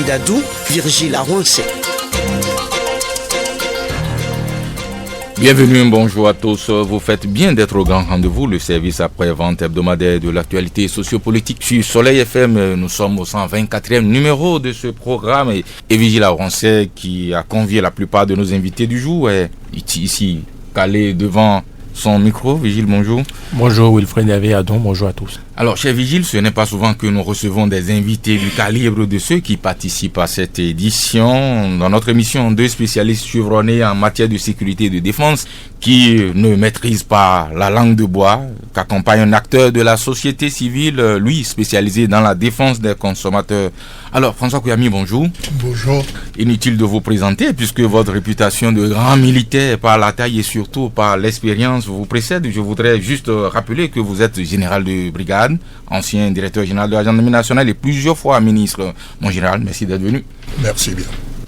Dadou, Virgile Aroncé. Bienvenue, bonjour à tous. Vous faites bien d'être au grand rendez-vous, le service après-vente hebdomadaire de l'actualité sociopolitique sur Soleil FM. Nous sommes au 124e numéro de ce programme et Virgile Aroncé, qui a convié la plupart de nos invités du jour, est ici calé devant son micro. Vigile, bonjour. Bonjour Wilfred Adon, bonjour à tous. Alors, cher Vigile, ce n'est pas souvent que nous recevons des invités du calibre de ceux qui participent à cette édition. Dans notre émission, 2 spécialistes chevronnés en matière de sécurité et de défense qui ne maîtrisent pas la langue de bois, qu'accompagne un acteur de la société civile, lui spécialisé dans la défense des consommateurs. Alors, François Kouyami, bonjour. Bonjour. Inutile de vous présenter puisque votre réputation de grand militaire par la taille et surtout par l'expérience vous précède. Je voudrais juste rappeler que vous êtes général de brigade, ancien directeur général de la gendarmerie nationale et plusieurs fois ministre. Mon général, merci d'être venu. Merci bien.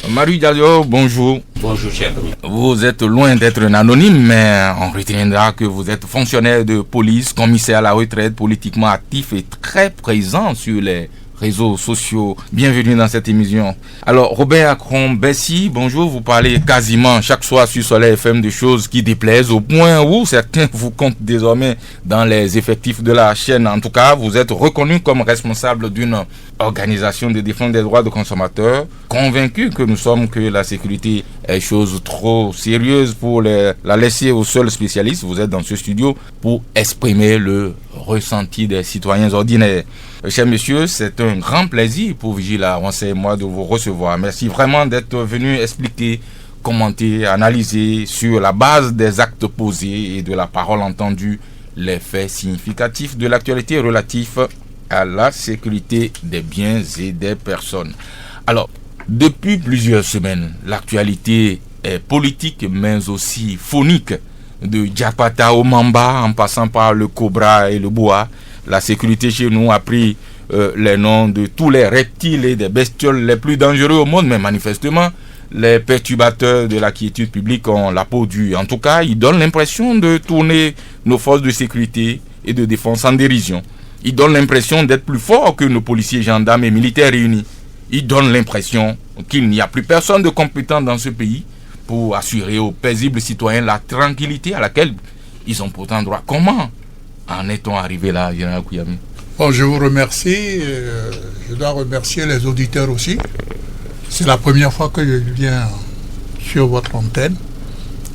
Marie Diallo, bonjour. Bonjour cher ami. Vous êtes loin d'être un anonyme, mais on retiendra que vous êtes fonctionnaire de police, commissaire à la retraite, politiquement actif et très présent sur les réseaux sociaux. Bienvenue dans cette émission. Alors, Robert Akron-Bessi, bonjour. Vous parlez quasiment chaque soir sur Soleil FM de choses qui déplaisent au point où certains vous comptent désormais dans les effectifs de la chaîne. En tout cas, vous êtes reconnu comme responsable d'une organisation de défense des droits des consommateurs, convaincu que nous sommes que la sécurité est chose trop sérieuse pour la laisser aux seuls spécialistes. Vous êtes dans ce studio pour exprimer le ressenti des citoyens ordinaires. Chers messieurs, c'est un grand plaisir pour Virgile Aroncé et moi de vous recevoir. Merci vraiment d'être venu expliquer, commenter, analyser sur la base des actes posés et de la parole entendue les faits significatifs de l'actualité relatifs à la sécurité des biens et des personnes. Alors, depuis plusieurs semaines, l'actualité est politique mais aussi phonique. De Diapata au Mamba en passant par le Cobra et le Boa, la sécurité chez nous a pris les noms de tous les reptiles et des bestioles les plus dangereux au monde, mais manifestement, les perturbateurs de la quiétude publique ont la peau dure. En tout cas, ils donnent l'impression de tourner nos forces de sécurité et de défense en dérision. Ils donnent l'impression d'être plus forts que nos policiers, gendarmes et militaires réunis. Ils donnent l'impression qu'il n'y a plus personne de compétent dans ce pays pour assurer aux paisibles citoyens la tranquillité à laquelle ils ont pourtant droit. Comment en est-on arrivé là, Général Kouyami? Bon, je vous remercie. Je dois remercier les auditeurs aussi. C'est la première fois que je viens sur votre antenne.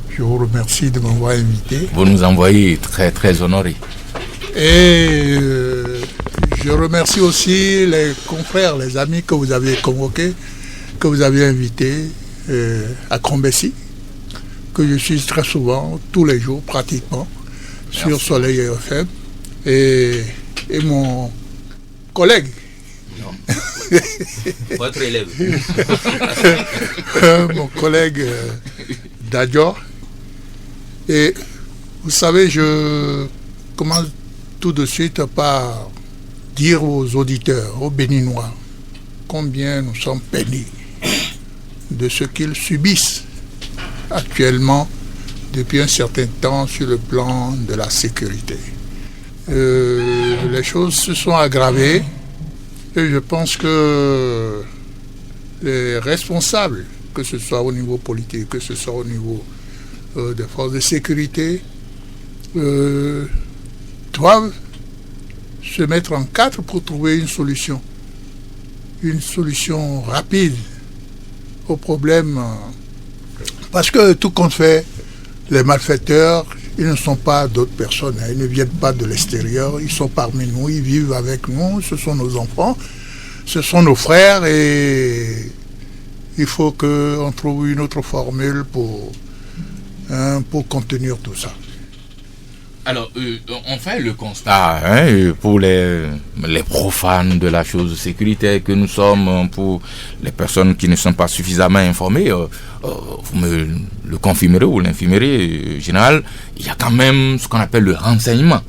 Je vous remercie de m'avoir invité. Vous nous envoyez très, très honorés. Et je remercie aussi les confrères, les amis que vous avez convoqués, que vous avez invités à Akron-Bessi, que je suis très souvent, tous les jours pratiquement, sur Soleil FM. Et mon collègue. Non. Votre élève. Mon collègue Dadjor. Et vous savez, je commence tout de suite par dire aux auditeurs, aux Béninois, combien nous sommes pénis de ce qu'ils subissent actuellement depuis un certain temps sur le plan de la sécurité. Les choses se sont aggravées et je pense que les responsables, que ce soit au niveau politique, que ce soit au niveau des forces de sécurité, doivent se mettre en quatre pour trouver une solution rapide au problème. Parce que tout compte fait, les malfaiteurs, ils ne sont pas d'autres personnes, ils ne viennent pas de l'extérieur, ils sont parmi nous, ils vivent avec nous, ce sont nos enfants, ce sont nos frères et il faut qu'on trouve une autre formule pour contenir tout ça. Alors, on fait le constat, pour les profanes de la chose sécuritaire que nous sommes, pour les personnes qui ne sont pas suffisamment informées, vous me le confirmerez ou l'infirmerez, général, il y a quand même ce qu'on appelle le renseignement.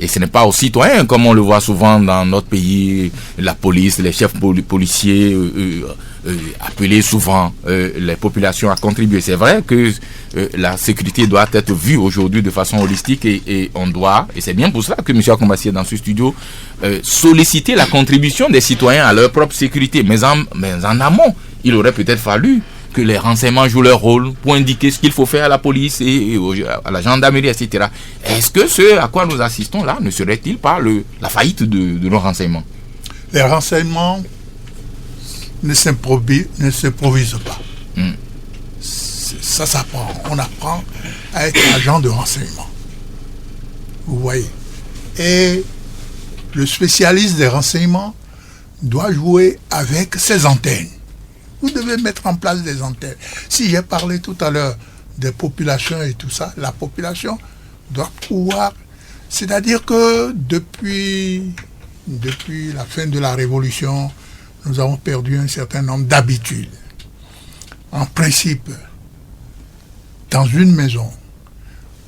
Et ce n'est pas aux citoyens, comme on le voit souvent dans notre pays, la police, les chefs policiers appeler souvent les populations à contribuer. C'est vrai que la sécurité doit être vue aujourd'hui de façon holistique et on doit, et c'est bien pour cela que M. Akombassi est dans ce studio, solliciter la contribution des citoyens à leur propre sécurité. Mais en amont, il aurait peut-être fallu que les renseignements jouent leur rôle pour indiquer ce qu'il faut faire à la police et à la gendarmerie, etc. Est-ce que ce à quoi nous assistons là ne serait-il pas la faillite de nos renseignements? Les renseignements ne s'improvisent pas. Ça s'apprend. On apprend à être agent de renseignement. Vous voyez. Et le spécialiste des renseignements doit jouer avec ses antennes. Vous devez mettre en place des antennes. Si j'ai parlé tout à l'heure des populations et tout ça, la population doit pouvoir... C'est-à-dire que depuis la fin de la Révolution, nous avons perdu un certain nombre d'habitudes. En principe, dans une maison,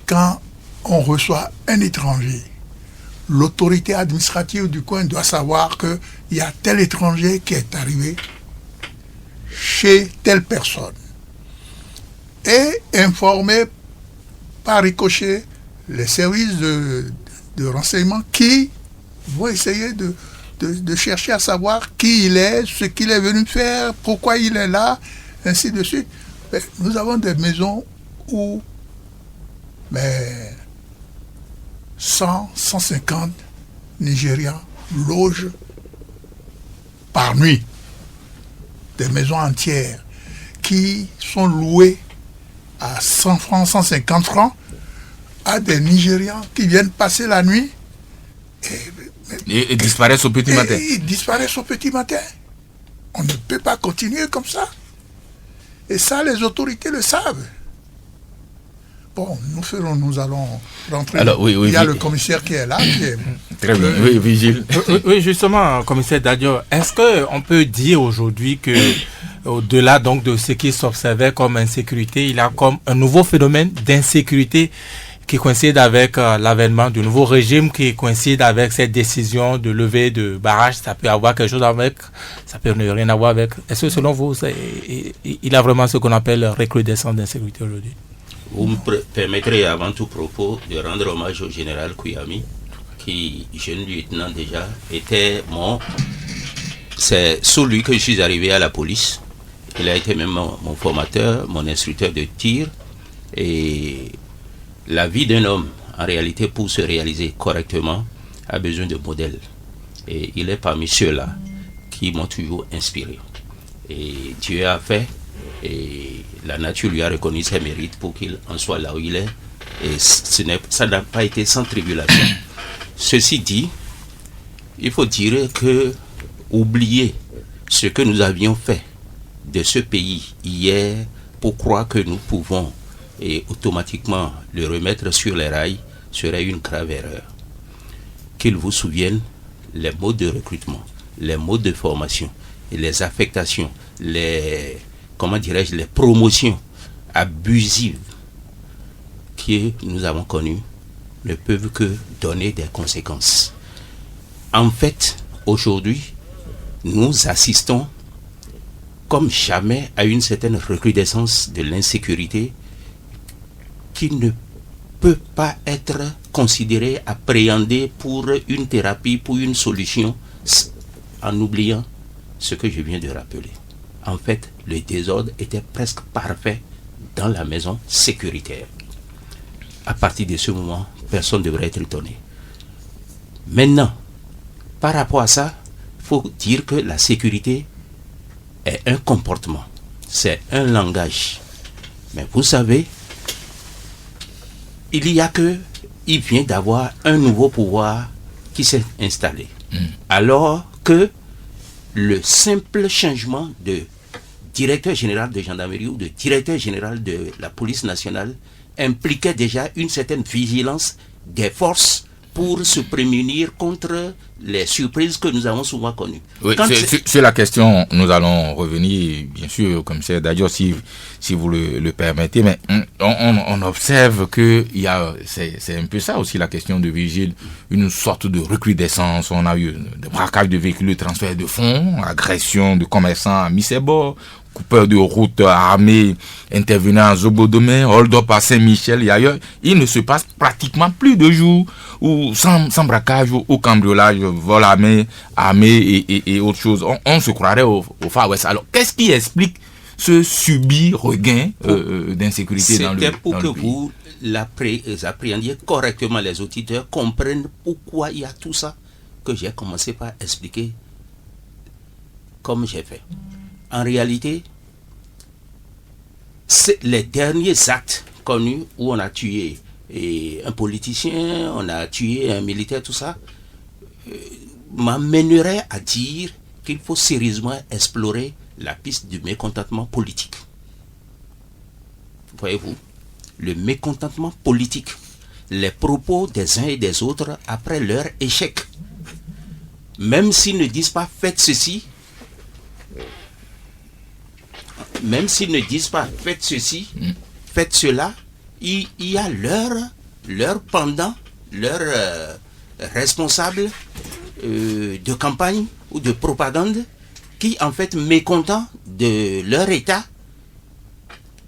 quand on reçoit un étranger, l'autorité administrative du coin doit savoir qu'il y a tel étranger qui est arrivé chez telle personne et informer par ricochet les services de renseignement qui vont essayer de chercher à savoir qui il est, ce qu'il est venu faire, pourquoi il est là, ainsi de suite. Mais nous avons des maisons où 100, 150 Nigérians logent par nuit. Des maisons entières qui sont louées à 100 francs, 150 francs à des Nigérians qui viennent passer la nuit et disparaissent au petit matin. Ils disparaissent au petit matin. On ne peut pas continuer comme ça. Et ça, les autorités le savent. Bon, nous allons rentrer. Alors, oui, il y a le commissaire qui est là. Très bien, oui, Vigile. Oui, justement, commissaire Dadio, est-ce qu'on peut dire aujourd'hui que, au-delà donc de ce qui s'observait comme insécurité, il y a comme un nouveau phénomène d'insécurité qui coïncide avec l'avènement du nouveau régime, qui coïncide avec cette décision de levée de barrage? Ça peut avoir quelque chose avec, ça peut ne rien avoir avec. Est-ce que selon vous, il a vraiment ce qu'on appelle recrudescence d'insécurité aujourd'hui? Vous me permettrez avant tout propos de rendre hommage au général Kouyami, qui, jeune lieutenant déjà, c'est sous lui que je suis arrivé à la police. Il a été même mon formateur, mon instructeur de tir. Et la vie d'un homme, en réalité, pour se réaliser correctement, a besoin de modèles. Et il est parmi ceux-là qui m'ont toujours inspiré. Et Dieu a fait, et la nature lui a reconnu ses mérites pour qu'il en soit là où il est. Et ça n'a pas été sans tribulation. Ceci dit, il faut dire que oublier ce que nous avions fait de ce pays hier pour croire que nous pouvons et automatiquement le remettre sur les rails serait une grave erreur. Qu'ils vous souviennent les modes de recrutement, les modes de formation et les affectations, les promotions abusives que nous avons connues ne peuvent que donner des conséquences. En fait, aujourd'hui, nous assistons comme jamais à une certaine recrudescence de l'insécurité qui ne peut pas être considérée, appréhendée pour une thérapie, pour une solution, en oubliant ce que je viens de rappeler. En fait, le désordre était presque parfait dans la maison sécuritaire. À partir de ce moment, personne ne devrait être étonné. Maintenant, par rapport à ça, il faut dire que la sécurité est un comportement, c'est un langage. Mais vous savez, il vient d'avoir un nouveau pouvoir qui s'est installé. Alors que le simple changement de directeur général de gendarmerie ou de directeur général de la police nationale impliquait déjà une certaine vigilance des forces pour se prémunir contre les surprises que nous avons souvent connues. Oui, sur la question, nous allons revenir, bien sûr, comme c'est d'ailleurs, si vous le permettez, mais on observe que c'est un peu ça aussi la question de vigile, une sorte de recrudescence. On a eu des braquages de véhicules, de transfert de fonds, agression de commerçants à Missebo, coupeurs de route armés intervenant à Zobodomé, hold-up à Saint-Michel et ailleurs. Il ne se passe pratiquement plus de jours où sans braquage ou cambriolage, vol armé et autre chose. On se croirait au Far West. Alors, qu'est-ce qui explique ce subit regain d'insécurité dans le pays? C'était pour que vous appréhendiez correctement, les auditeurs comprennent pourquoi il y a tout ça, que j'ai commencé par expliquer comme j'ai fait. En réalité, c'est les derniers actes connus où on a tué un politicien, on a tué un militaire, tout ça, m'amènerait à dire qu'il faut sérieusement explorer la piste du mécontentement politique. Voyez-vous, le mécontentement politique, les propos des uns et des autres après leur échec, même s'ils ne disent pas faites ceci, même s'ils ne disent pas faites ceci, faites cela, il y a leur pendant, leur responsable de campagne ou de propagande qui, en fait, mécontents de leur état,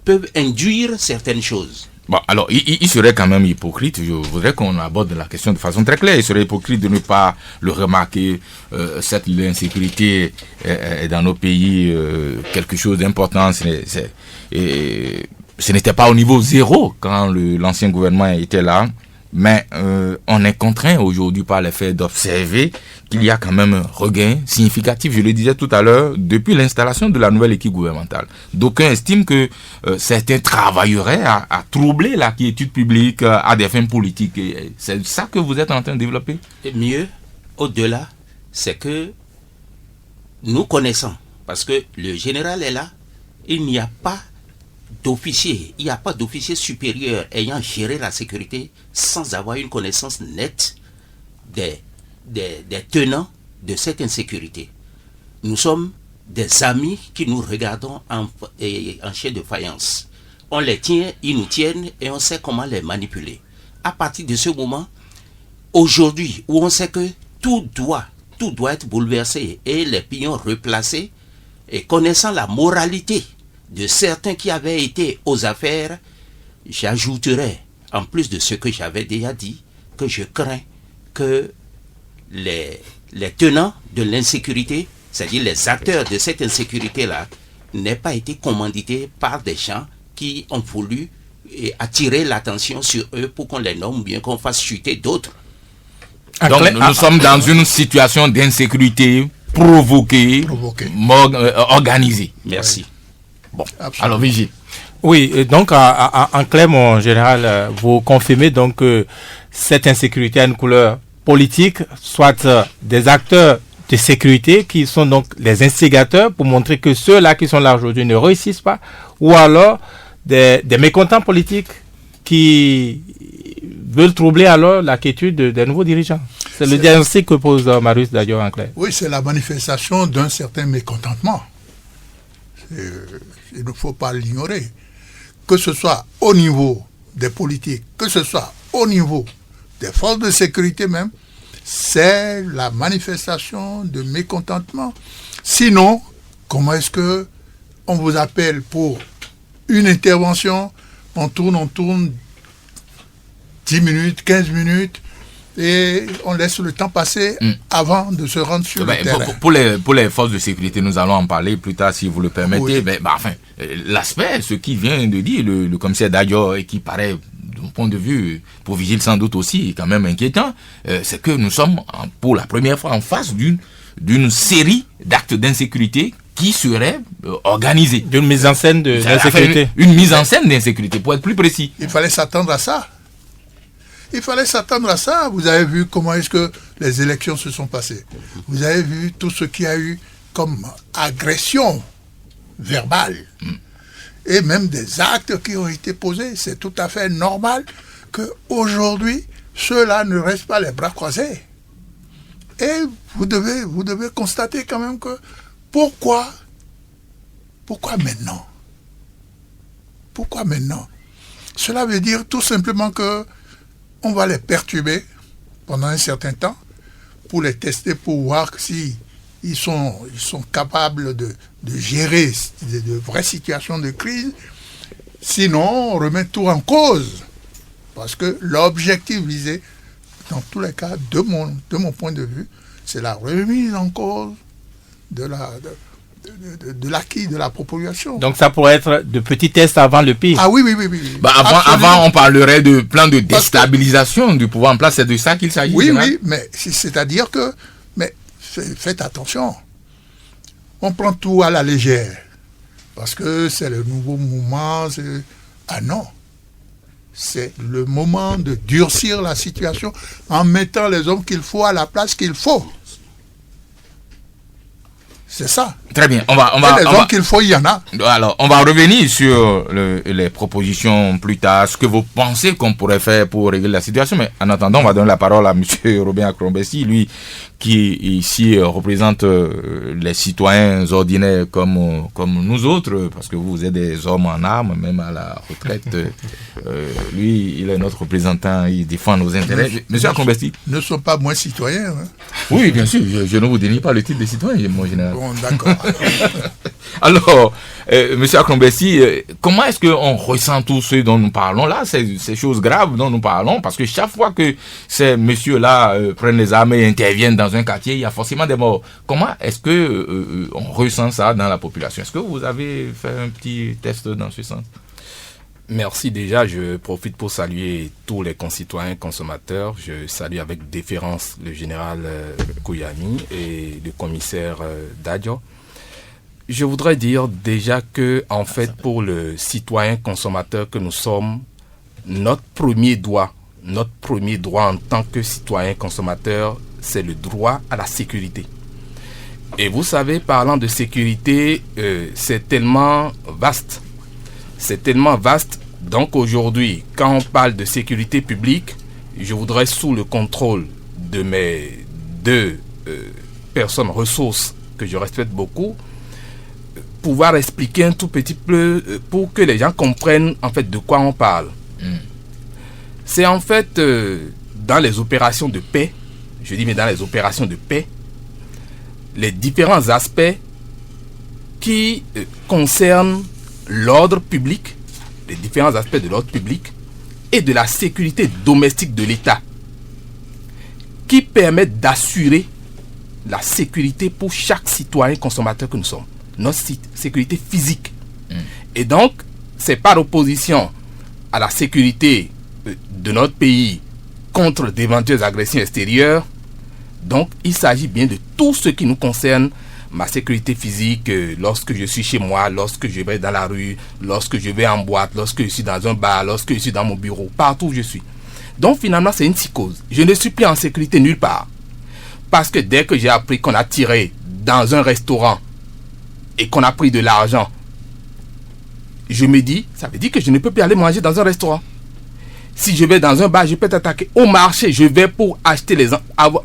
peuvent induire certaines choses. Bon, alors, il serait quand même hypocrite, je voudrais qu'on aborde la question de façon très claire, il serait hypocrite de ne pas le remarquer, cette l'insécurité est dans nos pays quelque chose d'important, et ce n'était pas au niveau zéro quand l'ancien gouvernement était là, mais on est contraint aujourd'hui par le fait d'observer qu'il y a quand même un regain significatif, je le disais tout à l'heure, depuis l'installation de la nouvelle équipe gouvernementale. D'aucuns estiment que certains travailleraient à troubler la quiétude publique à des fins politiques. Et c'est ça que vous êtes en train de développer? Et mieux, au-delà, c'est que nous connaissons, parce que le général est là, il n'y a pas d'officier, il n'y a pas d'officier supérieur ayant géré la sécurité sans avoir une connaissance nette des tenants de cette insécurité. Nous sommes des amis qui nous regardons en chien de faïence. On les tient, ils nous tiennent et on sait comment les manipuler. À partir de ce moment, aujourd'hui, où on sait que tout doit être bouleversé et les pions replacés, et connaissant la moralité de certains qui avaient été aux affaires, j'ajouterais, en plus de ce que j'avais déjà dit, que je crains que les tenants de l'insécurité, c'est-à-dire les acteurs de cette insécurité-là, n'aient pas été commandités par des gens qui ont voulu attirer l'attention sur eux pour qu'on les nomme ou bien qu'on fasse chuter d'autres. Donc nous sommes dans une situation d'insécurité provoquée. Organisée. Merci. Bon, alors Vigile. Oui, donc en clair, mon général, vous confirmez donc que cette insécurité a une couleur politique, soit des acteurs de sécurité qui sont donc les instigateurs pour montrer que ceux-là qui sont là aujourd'hui ne réussissent pas, ou alors des mécontents politiques qui veulent troubler alors la quiétude des nouveaux dirigeants. C'est le diagnostic que pose Marius d'ailleurs en clair. Oui, c'est la manifestation d'un certain mécontentement. Il ne faut pas l'ignorer. Que ce soit au niveau des politiques, que ce soit au niveau des forces de sécurité même, c'est la manifestation de mécontentement. Sinon, comment est-ce que on vous appelle pour une intervention, on tourne 10 minutes, 15 minutes, et on laisse le temps passer avant de se rendre sur le terrain. Pour les forces de sécurité, nous allons en parler plus tard si vous le permettez. Oui. L'aspect, ce qu'il vient de dire, le commissaire Dadio, et qui paraît, d'un point de vue, pour Vigile sans doute aussi, quand même inquiétant, c'est que nous sommes pour la première fois en face d'une série d'actes d'insécurité qui seraient organisés. D'une mise en scène d'insécurité. Une mise en scène d'insécurité, pour être plus précis. Il fallait s'attendre à ça. Vous avez vu comment est-ce que les élections se sont passées. Vous avez vu tout ce qu'il y a eu comme agression verbale. Et même des actes qui ont été posés. C'est tout à fait normal qu'aujourd'hui, ceux-là ne restent pas les bras croisés. Et vous devez constater quand même que pourquoi maintenant? Pourquoi maintenant? Cela veut dire tout simplement que on va les perturber pendant un certain temps pour les tester, pour voir si ils sont capables de gérer de vraies situations de crise. Sinon, on remet tout en cause. Parce que l'objectif visé, dans tous les cas, de mon point de vue, c'est la remise en cause de l'acquis de la population. Donc ça pourrait être de petits tests avant le pire. Ah oui. Avant, on parlerait de plan de déstabilisation du pouvoir en place. C'est de ça qu'il s'agit. Oui, mais c'est-à-dire que... Mais faites attention. On prend tout à la légère. Parce que c'est le nouveau mouvement. Ah non. C'est le moment de durcir la situation en mettant les hommes qu'il faut à la place qu'il faut. C'est ça. Très bien. Les hommes qu'il faut, il y en a. Alors, on va revenir sur les propositions plus tard, ce que vous pensez qu'on pourrait faire pour régler la situation. Mais en attendant, on va donner la parole à M. Robin Akrombesi, lui qui ici représente les citoyens ordinaires comme nous autres, parce que vous êtes des hommes en armes, même à la retraite. Lui, il est notre représentant, il défend nos intérêts. M. Akrombesi. Ne sont pas moins citoyens. Hein. Oui, bien sûr. Je ne vous dénie pas le titre de citoyen, mon général. Bon, d'accord. Alors, M. Akrombesi, comment est-ce qu'on ressent tout ce dont nous parlons là, ces choses graves dont nous parlons? Parce que chaque fois que ces messieurs-là prennent les armes et interviennent dans un quartier, il y a forcément des morts. Comment est-ce que on ressent ça dans la population? Est-ce que vous avez fait un petit test dans ce sens? Merci déjà, je profite pour saluer tous les concitoyens consommateurs. Je salue avec déférence le général Kouyami et le commissaire Dadjo. Je voudrais dire déjà que, en fait, pour le citoyen consommateur que nous sommes, notre premier droit en tant que citoyen consommateur, c'est le droit à la sécurité. Et vous savez, parlant de sécurité, c'est tellement vaste. C'est tellement vaste. Donc aujourd'hui, quand on parle de sécurité publique, je voudrais, sous le contrôle de mes deux personnes ressources que je respecte beaucoup, pouvoir expliquer un tout petit peu pour que les gens comprennent en fait de quoi on parle. C'est en fait dans les opérations de paix, je dis mais dans les opérations de paix, les différents aspects qui concernent l'ordre public, les différents aspects de l'ordre public et de la sécurité domestique de l'État, qui permettent d'assurer la sécurité pour chaque citoyen consommateur que nous sommes, notre sécurité physique. Et donc, c'est par opposition à la sécurité de notre pays contre d'éventuelles agressions extérieures. Donc, il s'agit bien de tout ce qui nous concerne, ma sécurité physique, lorsque je suis chez moi, lorsque je vais dans la rue, lorsque je vais en boîte, lorsque je suis dans un bar, lorsque je suis dans mon bureau, partout où je suis. Donc, finalement, c'est une psychose. Je ne suis plus en sécurité nulle part. Parce que dès que j'ai appris qu'on a tiré dans un restaurant et qu'on a pris de l'argent, je me dis, ça veut dire que je ne peux plus aller manger dans un restaurant. Si je vais dans un bar, je peux être attaqué. Au marché, je vais pour acheter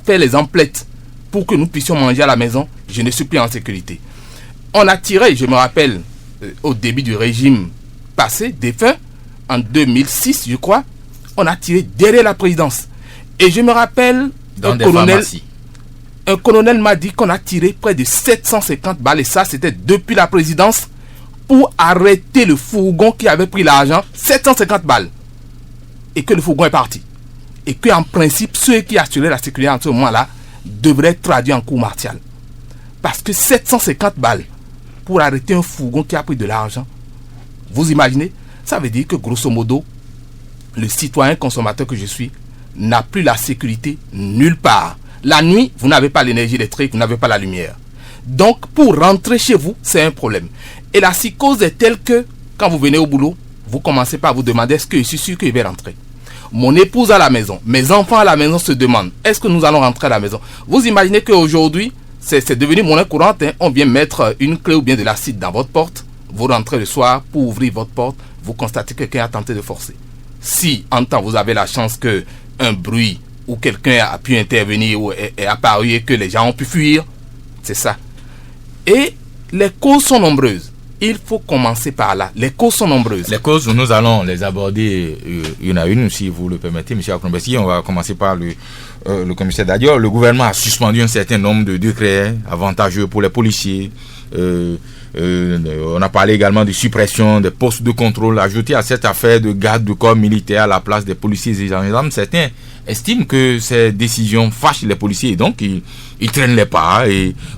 faire les emplettes pour que nous puissions manger à la maison. Je ne suis plus en sécurité. On a tiré, je me rappelle, au début du régime passé, défunt, en 2006, je crois, on a tiré derrière la présidence. Et je me rappelle, un colonel m'a dit qu'on a tiré près de 750 balles, et ça, c'était depuis la présidence, pour arrêter le fourgon qui avait pris l'argent, 750 balles. Et que le fourgon est parti. Et qu'en principe, ceux qui assuraient la sécurité en ce moment-là devraient être traduits en cour martiale. Parce que 750 balles pour arrêter un fourgon qui a pris de l'argent, vous imaginez, ça veut dire que grosso modo, le citoyen consommateur que je suis n'a plus la sécurité nulle part. La nuit, vous n'avez pas l'énergie électrique, vous n'avez pas la lumière. Donc, pour rentrer chez vous, c'est un problème. Et la psychose est telle que, quand vous venez au boulot, vous commencez par vous demander, est-ce que je suis sûr que je vais rentrer? Mon épouse à la maison, mes enfants à la maison se demandent, est-ce que nous allons rentrer à la maison? Vous imaginez qu'aujourd'hui, c'est devenu monnaie courante, hein? On vient mettre une clé ou bien de l'acide dans votre porte, vous rentrez le soir pour ouvrir votre porte, vous constatez que quelqu'un a tenté de forcer. Si, en temps, vous avez la chance que un bruit où quelqu'un a pu intervenir ou est apparu et que les gens ont pu fuir. C'est ça. Et les causes sont nombreuses. Il faut commencer par là. Les causes sont nombreuses. Les causes, nous allons les aborder une à une, si vous le permettez, M. Akrombesi. On va commencer par le commissaire Dadior. Le gouvernement a suspendu un certain nombre de décrets avantageux pour les policiers. On a parlé également de suppression des postes de contrôle ajoutés à cette affaire de garde de corps militaire à la place des policiers et gendarmes. Certains estiment que ces décisions fâchent les policiers, et donc ils traînent les pas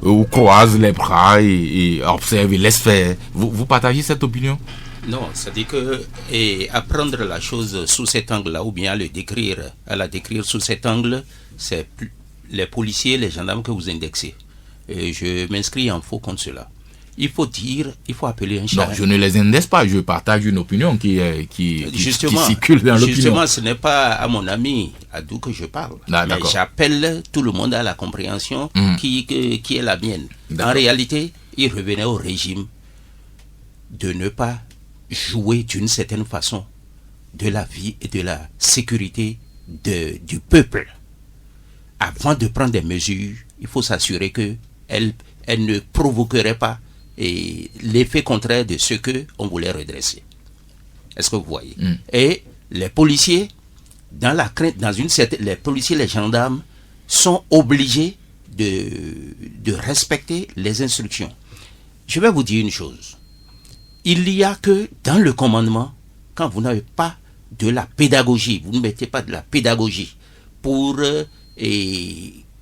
ou croisent les bras et observent et laissent faire. Vous partagez cette opinion? Non, c'est-à-dire que apprendre la chose sous cet angle-là, ou bien à la décrire sous cet angle, c'est les policiers, les gendarmes que vous indexez. Et je m'inscris en faux contre cela. Il faut appeler un chat. Non, je ne les indexe pas, je partage une opinion qui circule dans l'opinion. Justement, ce n'est pas à mon ami Adou que je parle. Ah, mais j'appelle tout le monde à la compréhension qui est la mienne. En réalité, il revenait au régime de ne pas jouer d'une certaine façon de la vie et de la sécurité du peuple. Avant de prendre des mesures, il faut s'assurer qu'elles ne provoqueraient pas l'effet contraire de ce qu'on voulait redresser. Est-ce que vous voyez? Et les policiers, les policiers, les gendarmes sont obligés de respecter les instructions. Je vais vous dire une chose. Il n'y a que dans le commandement, quand vous n'avez pas de la pédagogie, vous ne mettez pas de la pédagogie pour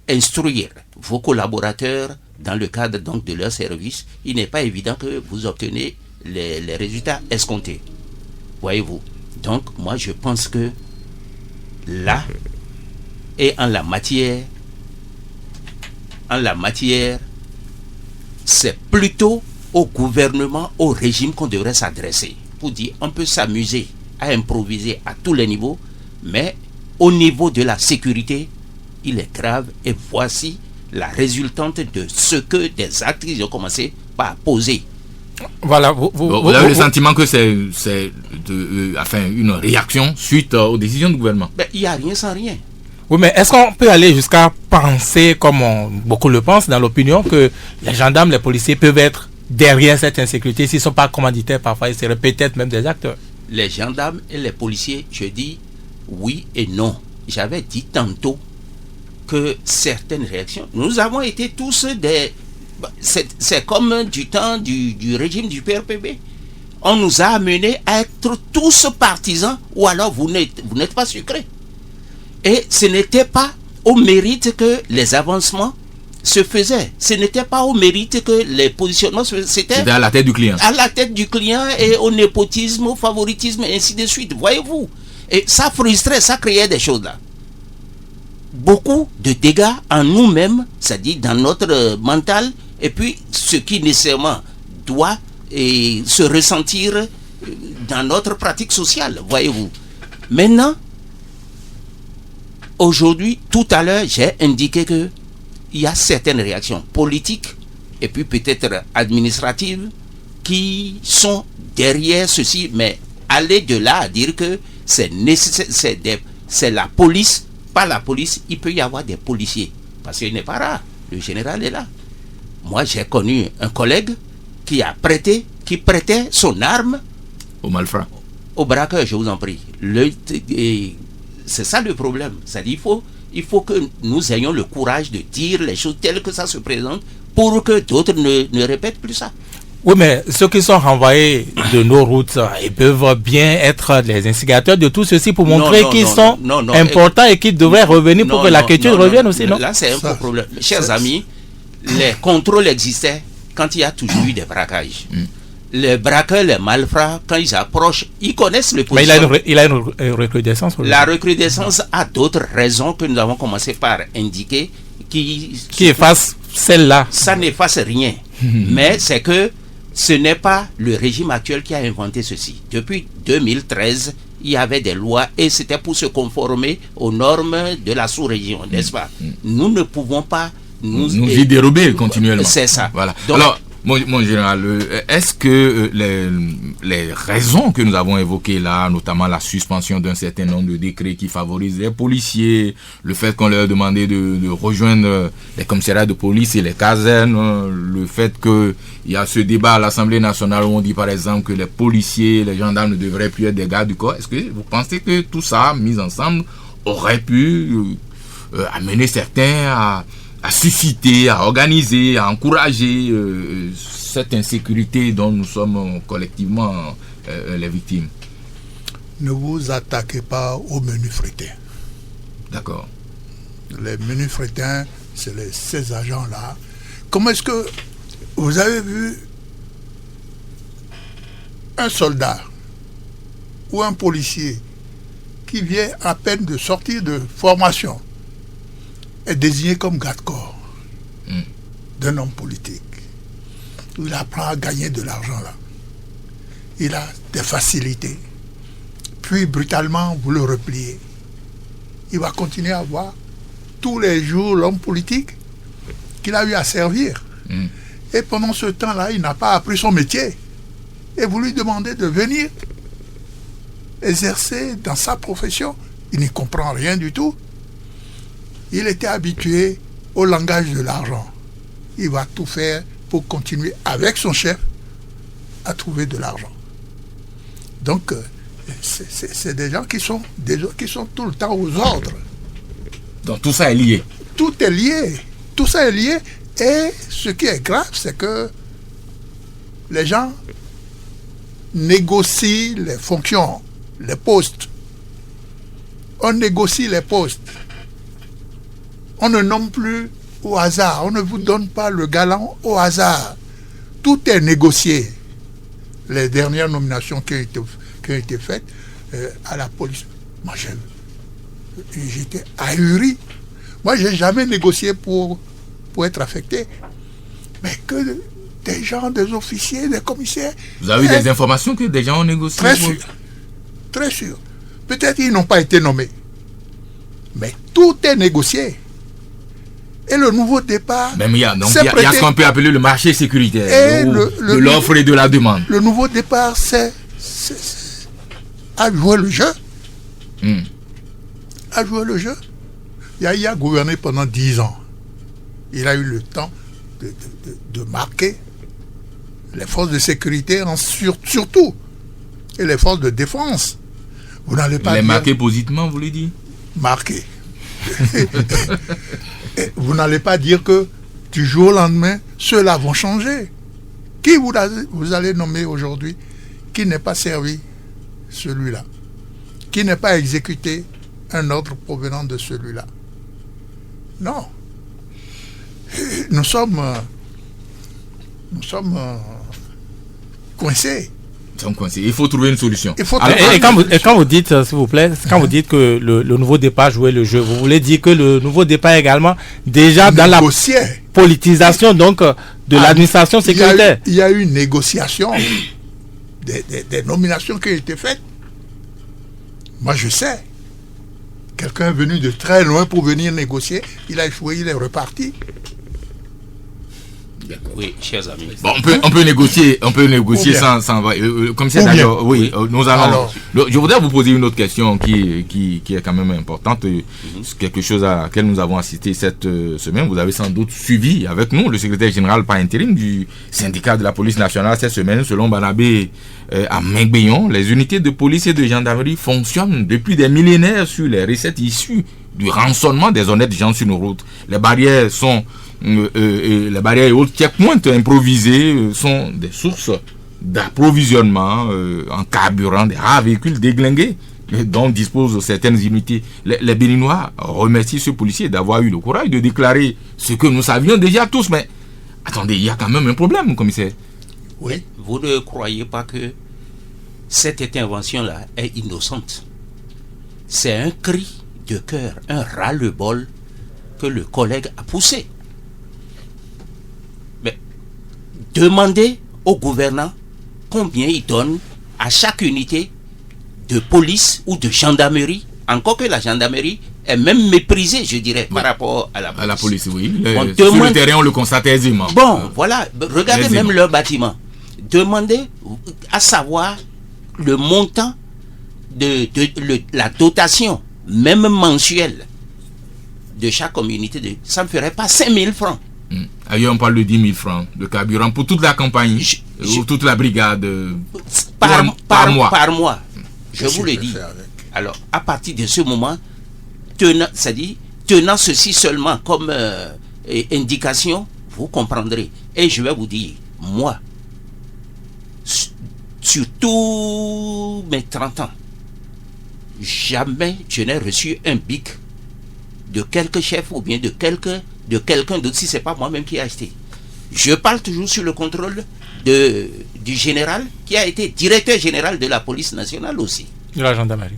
instruire vos collaborateurs dans le cadre donc de leur service, il n'est pas évident que vous obtenez les résultats escomptés. Voyez-vous. Donc, moi, je pense que là, et en la matière, c'est plutôt au gouvernement, au régime qu'on devrait s'adresser. Pour dire, on peut s'amuser à improviser à tous les niveaux, mais au niveau de la sécurité, il est grave, et voici la résultante de ce que des actes qu'ils ont commencé par poser. Voilà, vous avez le sentiment que c'est une réaction suite aux décisions du gouvernement? Il n'y a rien sans rien. Oui, mais est-ce qu'on peut aller jusqu'à penser, comme beaucoup le pensent dans l'opinion, que les gendarmes, les policiers peuvent être derrière cette insécurité s'ils ne sont pas commanditaires parfois, ils seraient peut-être même des acteurs? Les gendarmes et les policiers, je dis oui et non. J'avais dit tantôt que certaines réactions, nous avons été tous c'est comme du temps du régime du PRPB. On nous a amenés à être tous partisans, ou alors vous n'êtes pas sucrés. Et ce n'était pas au mérite que les avancements se faisaient. Ce n'était pas au mérite que les positionnements se faisaient. C'était à la tête du client. À la tête du client et au népotisme, au favoritisme, et ainsi de suite. Voyez-vous. Et ça frustrait, ça créait des choses là. Beaucoup de dégâts en nous-mêmes, c'est-à-dire dans notre mental, et puis ce qui nécessairement doit se ressentir dans notre pratique sociale, voyez-vous. Maintenant, aujourd'hui, tout à l'heure, j'ai indiqué que il y a certaines réactions politiques et puis peut-être administratives qui sont derrière ceci, mais aller de là à dire que c'est nécessaire, c'est la police. Pas la police, il peut y avoir des policiers. Parce qu'il n'est pas rare. Le général est là. Moi, j'ai connu un collègue qui prêtait son arme au malfrat. Au braqueur, je vous en prie. C'est ça le problème. C'est-à-dire il faut que nous ayons le courage de dire les choses telles que ça se présente pour que d'autres ne répètent plus ça. Oui, mais ceux qui sont renvoyés de nos routes, ils peuvent bien être les instigateurs de tout ceci pour montrer qu'ils sont importants et qu'ils devraient revenir pour que la quiétude revienne aussi, non? Là, c'est un peu problème. Chers amis, les contrôles existaient quand il y a toujours eu des braquages. Les braqueurs, les malfrats, quand ils approchent, ils connaissent le positionnement. Mais il a une recrudescence. La recrudescence a d'autres raisons que nous avons commencé par indiquer qui efface celle-là. Ça n'efface rien. Mais c'est que ce n'est pas le régime actuel qui a inventé ceci. Depuis 2013, il y avait des lois et c'était pour se conformer aux normes de la sous-région, n'est-ce pas? Nous ne pouvons pas nous y dérober continuellement. C'est ça. Voilà. Donc, alors, Mon général, est-ce que les raisons que nous avons évoquées là, notamment la suspension d'un certain nombre de décrets qui favorisent les policiers, le fait qu'on leur demandait de rejoindre les commissariats de police et les casernes, le fait qu'il y a ce débat à l'Assemblée nationale où on dit par exemple que les policiers, les gendarmes ne devraient plus être des gardes du corps, est-ce que vous pensez que tout ça, mis ensemble, aurait pu amener certains à susciter, à organiser, à encourager cette insécurité dont nous sommes collectivement les victimes? Ne vous attaquez pas aux menus frétins. D'accord. Les menus frétins, c'est ces agents-là. Comment est-ce que vous avez vu un soldat ou un policier qui vient à peine de sortir de formation est désigné comme garde-corps d'un homme politique? Il apprend à gagner de l'argent là. Il a des facilités. Puis brutalement, vous le repliez. Il va continuer à voir tous les jours l'homme politique qu'il a eu à servir. Et pendant ce temps-là, il n'a pas appris son métier. Et vous lui demandez de venir exercer dans sa profession. Il n'y comprend rien du tout. Il était habitué au langage de l'argent. Il va tout faire pour continuer avec son chef à trouver de l'argent. Donc, c'est des gens qui sont tout le temps aux ordres. Donc tout ça est lié. Tout est lié. Tout ça est lié. Et ce qui est grave, c'est que les gens négocient les fonctions, les postes. On négocie les postes. On ne nomme plus au hasard. On ne vous donne pas le galant au hasard. Tout est négocié. Les dernières nominations qui ont été faites à la police. Moi, j'étais ahuri. Moi, je n'ai jamais négocié pour être affecté. Mais que des gens, des officiers, des commissaires... Vous avez des informations que des gens ont négocié? Très sûr. Très sûr. Peut-être qu'ils n'ont pas été nommés. Mais tout est négocié. Et le nouveau départ... Même il y a ce qu'on peut appeler le marché sécuritaire, de l'offre et de la demande. Le nouveau départ, c'est à jouer le jeu. À jouer le jeu. Il a gouverné pendant 10 ans. Il a eu le temps de marquer les forces de sécurité, surtout, et les forces de défense. Vous n'allez pas les marquer positivement, vous voulez dire? Marquer. Vous n'allez pas dire que du jour au lendemain, ceux-là vont changer. Qui vous allez nommer aujourd'hui qui n'est pas servi celui-là, qui n'est pas exécuté un ordre provenant de celui-là? Non. Nous sommes coincés. Il faut trouver une solution. Quand vous dites, s'il vous plaît, quand vous dites que le nouveau départ jouait le jeu, vous voulez dire que le nouveau départ également déjà dans la politisation donc de l'administration sécuritaire? Il y a eu une négociation des nominations qui ont été faites. Moi, je sais. Quelqu'un est venu de très loin pour venir négocier. Il a échoué, il est reparti. Oui, chers amis. Bon, on peut négocier sans comme c'est d'ailleurs. Oui, nous allons. Alors, je voudrais vous poser une autre question qui est quand même importante. C'est quelque chose à laquelle nous avons assisté cette semaine. Vous avez sans doute suivi avec nous le secrétaire général par intérim du syndicat de la police nationale cette semaine. Selon Banabé à Mengbeyon, les unités de police et de gendarmerie fonctionnent depuis des millénaires sur les recettes issues du rançonnement des honnêtes gens sur nos routes. Les barrières sont les barrières et autres checkpoints improvisés sont des sources d'approvisionnement en carburant des rares véhicules déglingués dont disposent certaines unités. Les Béninois remercient ce policier d'avoir eu le courage de déclarer ce que nous savions déjà tous. Mais attendez, il y a quand même un problème, commissaire. Oui. Vous ne croyez pas que cette intervention-là est innocente? C'est un cri de cœur, un ras-le-bol que le collègue a poussé. Mais demandez au gouvernant combien il donne à chaque unité de police ou de gendarmerie, encore que la gendarmerie est même méprisé, je dirais, par rapport à la police. À la police, oui. Sur le terrain, on le constate aisément. Bon, voilà. Regardez même leur bâtiment. Demandez à savoir le montant de la dotation, même mensuelle, de chaque communauté. Ça ne ferait pas 5 000 francs. Ailleurs, on parle de 10 000 francs de carburant pour toute la compagnie, ou toute la brigade. Par mois. Je vous le dis. Alors, à partir de ce moment, tenant ceci seulement comme indication, vous comprendrez. Et je vais vous dire, moi, sur tous mes 30 ans, jamais je n'ai reçu un bic de quelque chef ou bien de quelqu'un d'autre, si ce n'est pas moi-même qui ai acheté. Je parle toujours sur le contrôle du général qui a été directeur général de la police nationale aussi. De la gendarmerie.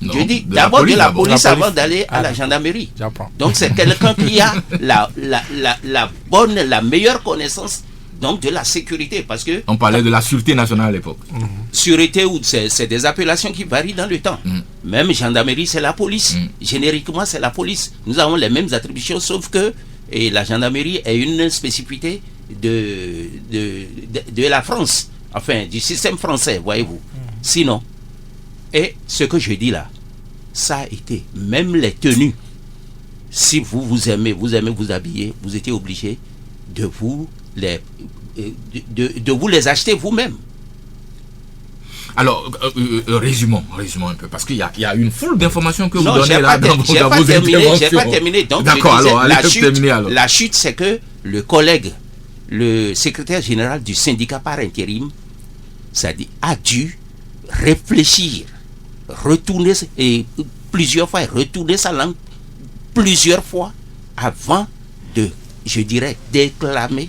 Non, je dis d'abord de la police avant d'aller à la gendarmerie. Donc c'est quelqu'un qui a la meilleure connaissance donc de la sécurité, parce que on parlait de la sûreté nationale à l'époque. Sûreté, c'est des appellations qui varient dans le temps. Même gendarmerie, c'est la police. Génériquement, c'est la police. Nous avons les mêmes attributions, sauf que la gendarmerie est une spécificité de la France, enfin du système français, voyez-vous. Sinon, et ce que je dis là, ça a été, même les tenues, si vous aimez vous habiller, vous étiez obligé de vous les acheter vous-même. Alors, résumons un peu, parce qu'il y a une foule d'informations que vous donnez là dans vos interventions. J'ai pas terminé. Donc, d'accord, alors, terminer alors. La chute, c'est que le collègue, le secrétaire général du syndicat par intérim, a dû réfléchir, retourner sa langue plusieurs fois avant de, je dirais, déclamer.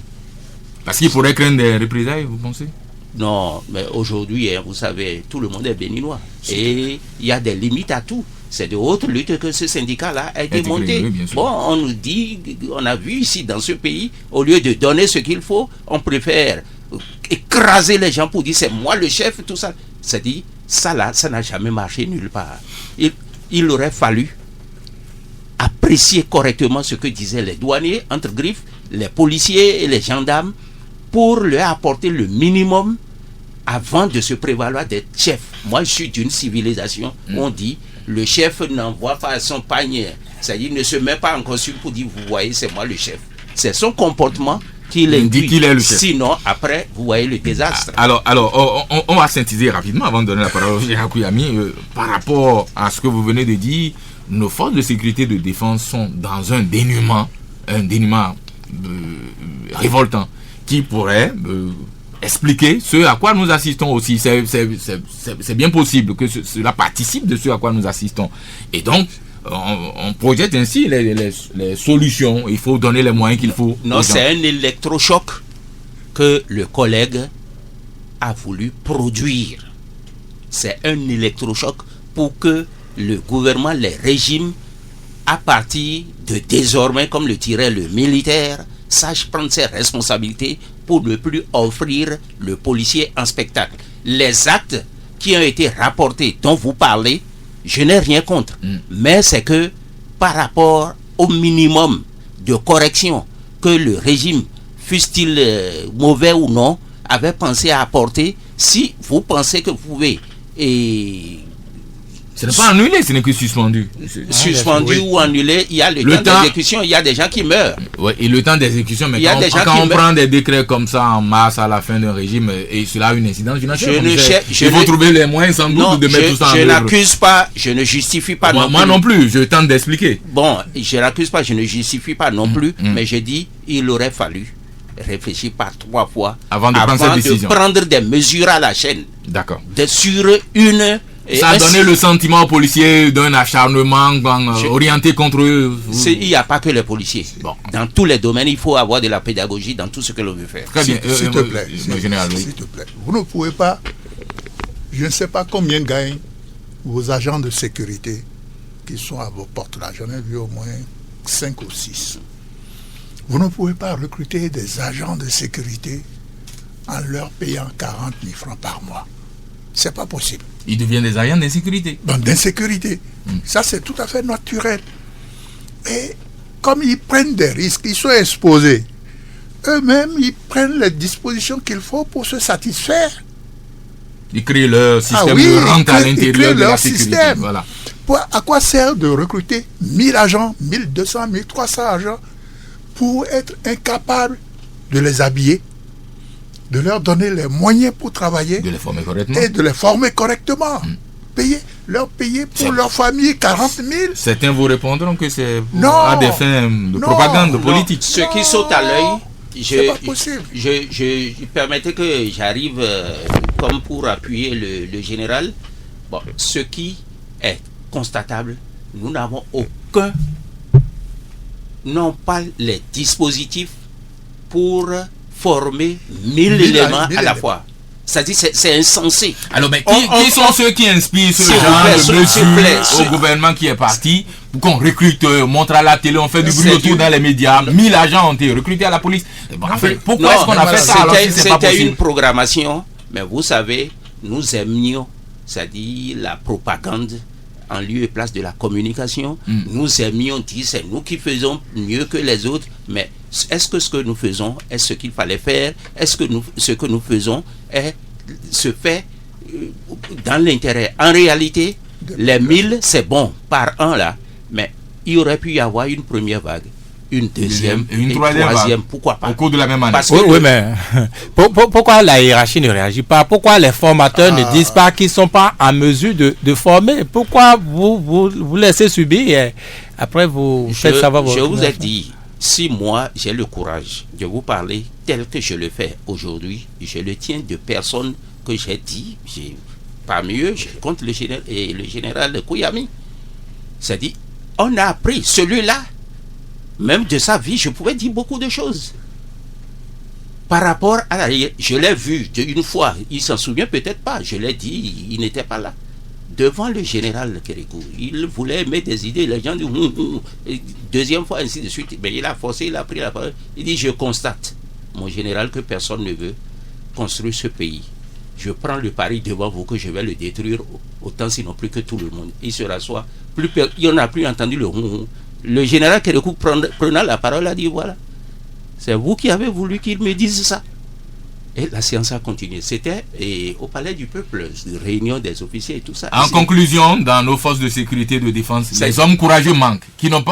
Parce qu'il pourrait craindre des représailles, vous pensez? Non, mais aujourd'hui, vous savez, tout le monde est béninois. Et il y a des limites à tout. C'est de haute lutte que ce syndicat-là a été monté. Bon, on nous dit, on a vu ici dans ce pays, au lieu de donner ce qu'il faut, on préfère écraser les gens pour dire c'est moi le chef, tout ça. C'est-à-dire, ça là, ça n'a jamais marché nulle part. Il aurait fallu apprécier correctement ce que disaient les douaniers, entre griffes, les policiers et les gendarmes, pour leur apporter le minimum avant de se prévaloir d'être chef. Moi, je suis d'une civilisation où on dit le chef n'envoie pas son panier. C'est-à-dire, ne se met pas en costume pour dire, vous voyez, c'est moi le chef. C'est son comportement qui l'indique. Qu'il est le chef. Sinon, après, vous voyez le désastre. Alors on va synthétiser rapidement avant de donner la parole au général Kouyami. Par rapport à ce que vous venez de dire, nos forces de sécurité et de défense sont dans un dénuement révoltant, qui pourrait expliquer ce à quoi nous assistons aussi. C'est bien possible que cela participe de ce à quoi nous assistons. Et donc, on projette ainsi les solutions. Il faut donner les moyens qu'il faut. Non, c'est un électrochoc que le collègue a voulu produire. C'est un électrochoc pour que le gouvernement, les régimes, à partir de désormais, comme le dirait le militaire, sache prendre ses responsabilités pour ne plus offrir le policier en spectacle. Les actes qui ont été rapportés, dont vous parlez, je n'ai rien contre. Mais c'est que par rapport au minimum de correction que le régime, fût-il mauvais ou non, avait pensé à apporter, si vous pensez que vous pouvez... Ce n'est pas annulé, ce n'est que suspendu. Suspendu ou annulé, il y a le temps d'exécution, il y a des gens qui meurent. Oui, et le temps d'exécution, mais quand on prend des décrets comme ça en masse à la fin d'un régime, et cela a une incidence financière, il faut trouver les moyens sans doute de mettre tout ça en œuvre. Je n'accuse pas, je ne justifie pas non plus. Moi non plus, je tente d'expliquer. Bon, je n'accuse pas, je ne justifie pas non plus, mais je dis, il aurait fallu réfléchir par 3 fois avant de prendre des mesures à la chaîne. D'accord. Sur une... Ça a donné le sentiment aux policiers d'un acharnement orienté contre eux. Il n'y a pas que les policiers. Bon. Dans tous les domaines, il faut avoir de la pédagogie dans tout ce que l'on veut faire. Très bien. S'il te plaît. S'il te plaît. Vous ne pouvez pas... Je ne sais pas combien gagnent vos agents de sécurité qui sont à vos portes là. J'en ai vu au moins 5 ou 6. Vous ne pouvez pas recruter des agents de sécurité en leur payant 40 000 francs par mois. C'est pas possible. Ils deviennent des agents d'insécurité. Donc d'insécurité. Ça, c'est tout à fait naturel. Et comme ils prennent des risques, ils sont exposés. Eux-mêmes, ils prennent les dispositions qu'il faut pour se satisfaire. Ils créent leur système oui, de rente à l'intérieur de la leur sécurité. système. Voilà. À quoi sert de recruter 1000 agents, 1200, 1300 agents pour être incapable de les habiller, de leur donner les moyens pour travailler De les former correctement. et de les former correctement. Leur payer pour leur famille 40 000. Certains vous répondront que c'est Non. à des fins de propagande politique. Ce qui saute à l'œil, c'est pas possible. je permettez que j'arrive comme pour appuyer le général. Bon, ce qui est constatable, nous n'avons non pas les dispositifs pour former 1000 éléments à la fois. C'est-à-dire c'est insensé. Alors, mais qui sont ceux qui inspirent ce S'il genre vous de plaît, mesures au gouvernement qui est parti pour qu'on recrute, montre à la télé, on fait du bruit autour dans les médias. 1000 agents ont été recrutés à la police. Bon, en fait, pourquoi est-ce qu'on a fait ça alors si c'est pas C'était possible? une programmation, mais vous savez, nous aimions, c'est-à-dire la propagande en lieu et place de la communication. Nous aimions dire c'est nous qui faisons mieux que les autres, mais est-ce que ce que nous faisons est ce qu'il fallait faire? Est-ce que ce que nous faisons se fait dans l'intérêt? En réalité, les 1000 c'est bon par an là, mais il aurait pu y avoir une première vague, une deuxième Et une et troisième vague. pourquoi pas? Au cours de la même année. Parce que Oui, mais pourquoi la hiérarchie ne réagit pas? Pourquoi les formateurs ne disent pas qu'ils ne sont pas en mesure de former? Pourquoi vous laissez subir et après vous faites savoir votre... Je vous ai dit, si moi j'ai le courage de vous parler tel que je le fais aujourd'hui, je le tiens de personnes que j'ai dit, parmi eux, je compte le général Kouyami. C'est-à-dire, on a appris celui-là, même de sa vie, je pouvais dire beaucoup de choses. Par rapport à je l'ai vu une fois, il s'en souvient peut-être pas, je l'ai dit, il n'était pas là. Devant le général Kérékou, il voulait mettre des idées, les gens disent deuxième fois, ainsi de suite, mais il a forcé, il a pris la parole, il dit je constate, mon général, que personne ne veut construire ce pays. Je prends le pari devant vous que je vais le détruire autant sinon plus que tout le monde. Il se rassoit, il n'en a plus entendu le Le général Kérékou prenant la parole a dit voilà, c'est vous qui avez voulu qu'il me dise ça. Et la séance a continué. C'était au Palais du Peuple, réunion des officiers et tout ça. En conclusion, dans nos forces de sécurité et de défense, les hommes courageux manquent, ils n'ont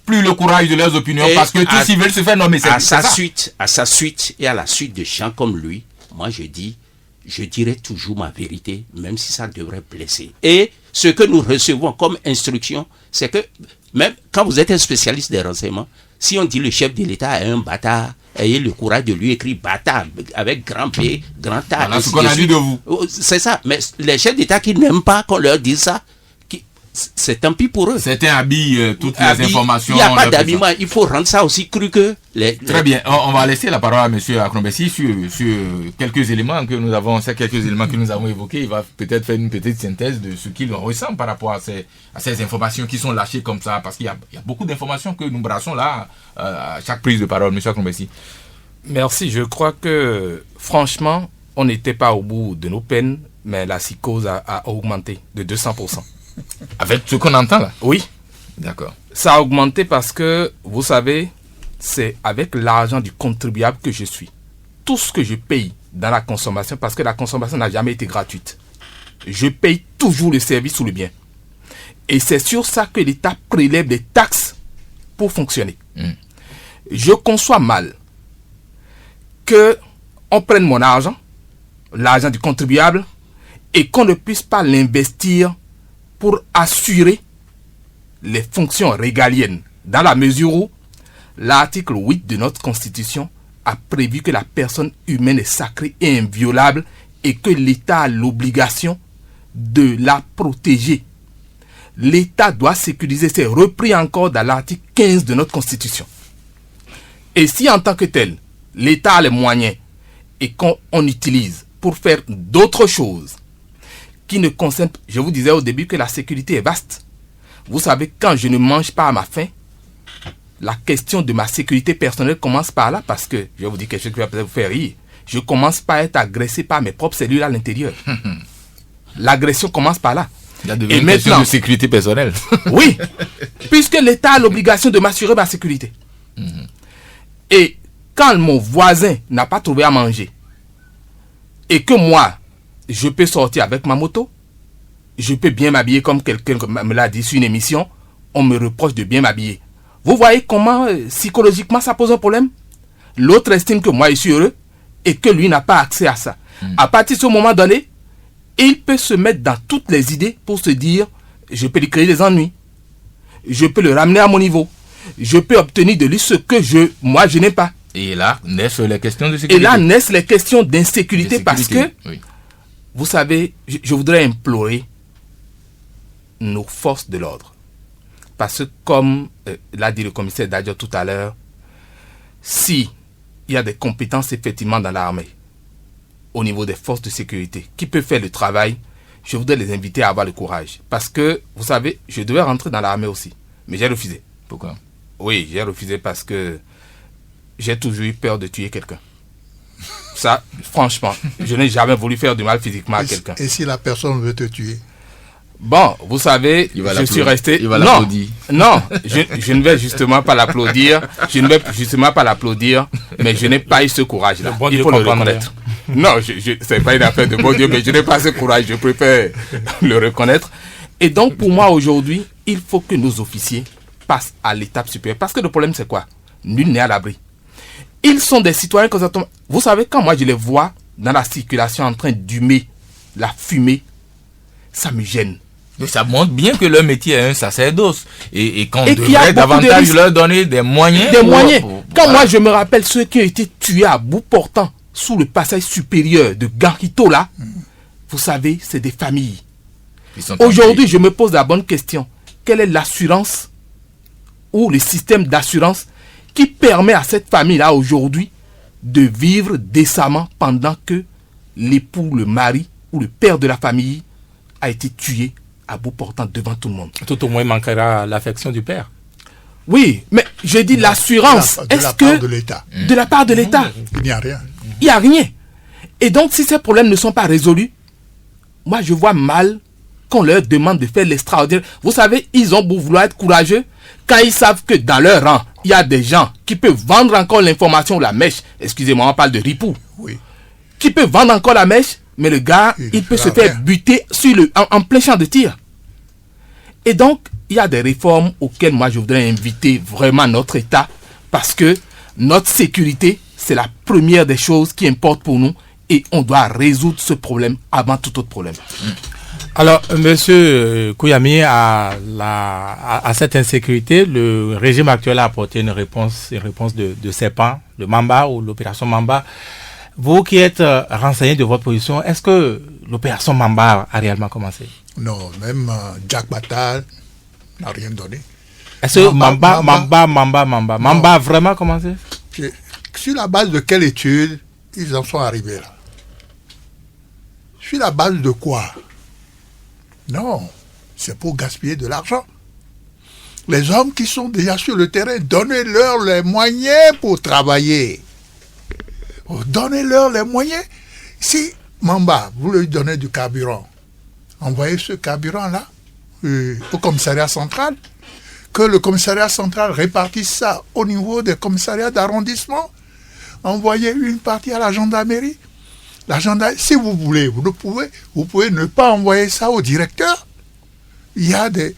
plus le courage de leurs opinions parce que tous ils veulent se faire nommer. À sa suite et à la suite de gens comme lui, moi je dirais toujours ma vérité, même si ça devrait blesser. Et ce que nous recevons comme instruction, c'est que même quand vous êtes un spécialiste des renseignements, si on dit le chef de l'État est un bâtard, ayez le courage de lui écrire bâtard avec grand B, grand A. Voilà ce qu'on a dit de vous. C'est ça. Mais les chefs d'État qui n'aiment pas qu'on leur dise ça, c'est tant pis pour eux. Certains habillent toutes les informations. Il n'y a pas d'habillement. Il faut rendre ça aussi cru que Très bien. On va laisser la parole à M. Akrombessi sur quelques éléments que nous avons, évoqués. Il va peut-être faire une petite synthèse de ce qu'il ressent par rapport à ces informations qui sont lâchées comme ça. Parce qu'il y a beaucoup d'informations que nous brassons là à chaque prise de parole. M. Akrombessi. Merci. Je crois que, franchement, on n'était pas au bout de nos peines, mais la psychose a augmenté de 200%. Avec ce qu'on entend là? Oui. D'accord. Ça a augmenté parce que, vous savez, c'est avec l'argent du contribuable que je suis. Tout ce que je paye dans la consommation, parce que la consommation n'a jamais été gratuite. Je paye toujours le service ou le bien. Et c'est sur ça que l'État prélève des taxes pour fonctionner. Je conçois mal qu'on prenne mon argent, l'argent du contribuable, et qu'on ne puisse pas l'investir pour assurer les fonctions régaliennes, dans la mesure où l'article 8 de notre Constitution a prévu que la personne humaine est sacrée et inviolable et que l'État a l'obligation de la protéger. L'État doit sécuriser, c'est repris encore dans l'article 15 de notre Constitution. Et si en tant que tel, l'État a les moyens et qu'on utilise pour faire d'autres choses qui ne concerne, je vous disais au début que la sécurité est vaste. Vous savez, quand je ne mange pas à ma faim, la question de ma sécurité personnelle commence par là, parce que, je vais vous dire quelque chose qui va peut-être vous faire rire, je commence par être agressé par mes propres cellules à l'intérieur. L'agression commence par là. Il y a une question de sécurité personnelle. Oui, puisque l'État a l'obligation de m'assurer ma sécurité. Et quand mon voisin n'a pas trouvé à manger, et que moi, je peux sortir avec ma moto, je peux bien m'habiller comme quelqu'un me l'a dit sur une émission, on me reproche de bien m'habiller. Vous voyez comment psychologiquement ça pose un problème? L'autre estime que moi je suis heureux et que lui n'a pas accès à ça. À partir de ce moment donné, il peut se mettre dans toutes les idées pour se dire, je peux lui créer des ennuis, je peux le ramener à mon niveau, je peux obtenir de lui ce que moi je n'ai pas. Et là naissent les questions de sécurité. Et là naissent les questions d'insécurité parce que, vous savez, je voudrais implorer nos forces de l'ordre. Parce que comme l'a dit le commissaire Dadjo tout à l'heure, si il y a des compétences effectivement dans l'armée, au niveau des forces de sécurité, qui peuvent faire le travail, je voudrais les inviter à avoir le courage. Parce que, vous savez, je devais rentrer dans l'armée aussi, mais j'ai refusé. Pourquoi? Oui, j'ai refusé parce que j'ai toujours eu peur de tuer quelqu'un. Ça, franchement, je n'ai jamais voulu faire du mal physiquement à quelqu'un. Et si la personne veut te tuer? Bon, vous savez, je suis resté... Il va l'applaudir. Non, je ne vais justement pas l'applaudir. Je ne vais justement pas l'applaudir, mais je n'ai pas eu ce courage-là. Bon Il faut le reconnaître. Non, c'est pas une affaire de bon Dieu, mais je n'ai pas ce courage. Je préfère le reconnaître. Et donc, pour moi, aujourd'hui, il faut que nos officiers passent à l'étape supérieure. Parce que le problème, c'est quoi? Nul n'est à l'abri. Ils sont des citoyens que vous savez, quand moi je les vois dans la circulation en train d'humer la fumée, ça me gêne. Mais ça montre bien que leur métier est un sacerdoce et qu'on qu'il y a devrait davantage leur donner des moyens. Quand moi je me rappelle ceux qui ont été tués à bout portant sous le passage supérieur de Garito là, vous savez, c'est des familles. Aujourd'hui, je me pose la bonne question. Quelle est l'assurance ou le système d'assurance qui permet à cette famille-là aujourd'hui de vivre décemment pendant que l'époux, le mari ou le père de la famille a été tué à bout portant devant tout le monde? Tout au moins, il manquera l'affection du père. Oui, mais je dis l'assurance. De la part de l'État. De la part de l'État. Il n'y a rien. Il n'y a rien. Et donc, si ces problèmes ne sont pas résolus, moi, je vois mal qu'on leur demande de faire l'extraordinaire. Vous savez, ils ont beau vouloir être courageux quand ils savent que dans leur rang, il y a des gens qui peuvent vendre encore l'information, la mèche. Excusez-moi, on parle de ripou. Oui. Qui peuvent vendre encore la mèche, mais le gars, il peut se faire buter en plein champ de tir. Et donc, il y a des réformes auxquelles moi je voudrais inviter vraiment notre État, parce que notre sécurité, c'est la première des choses qui importe pour nous, et on doit résoudre ce problème avant tout autre problème. Alors, monsieur Kouyami, à cette insécurité, le régime actuel a apporté une réponse de CEPAN, le Mamba ou l'opération Mamba. Vous qui êtes renseigné de votre position, est-ce que l'opération Mamba a réellement commencé? Non, même Jack Batal n'a rien donné. Est-ce que Mamba a vraiment commencé? Sur la base de quelle étude ils en sont arrivés là? Sur la base de quoi? Non, c'est pour gaspiller de l'argent. Les hommes qui sont déjà sur le terrain, donnez-leur les moyens pour travailler. Donnez-leur les moyens. Si Mamba, vous lui donnez du carburant, envoyez ce carburant-là au commissariat central, que le commissariat central répartisse ça au niveau des commissariats d'arrondissement, envoyez une partie à la gendarmerie. Si vous voulez, vous pouvez ne pas envoyer ça au directeur. Il y a des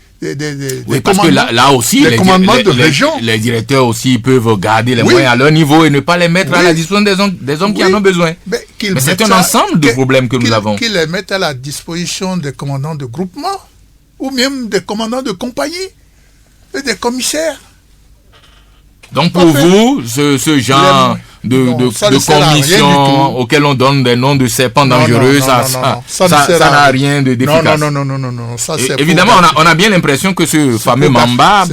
parce que là aussi, les commandements de région. Les directeurs aussi peuvent garder les moyens à leur niveau et ne pas les mettre à la disposition des hommes qui en ont besoin. Mais c'est un ensemble de problèmes que nous avons. Qu'ils les mettent à la disposition des commandants de groupement ou même des commandants de compagnie et des commissaires. Donc pour vous, ce genre de commission auquel on donne des noms de serpents dangereux, ça n'a rien d'efficace. Non. Évidemment, on a bien l'impression que ce fameux Mamba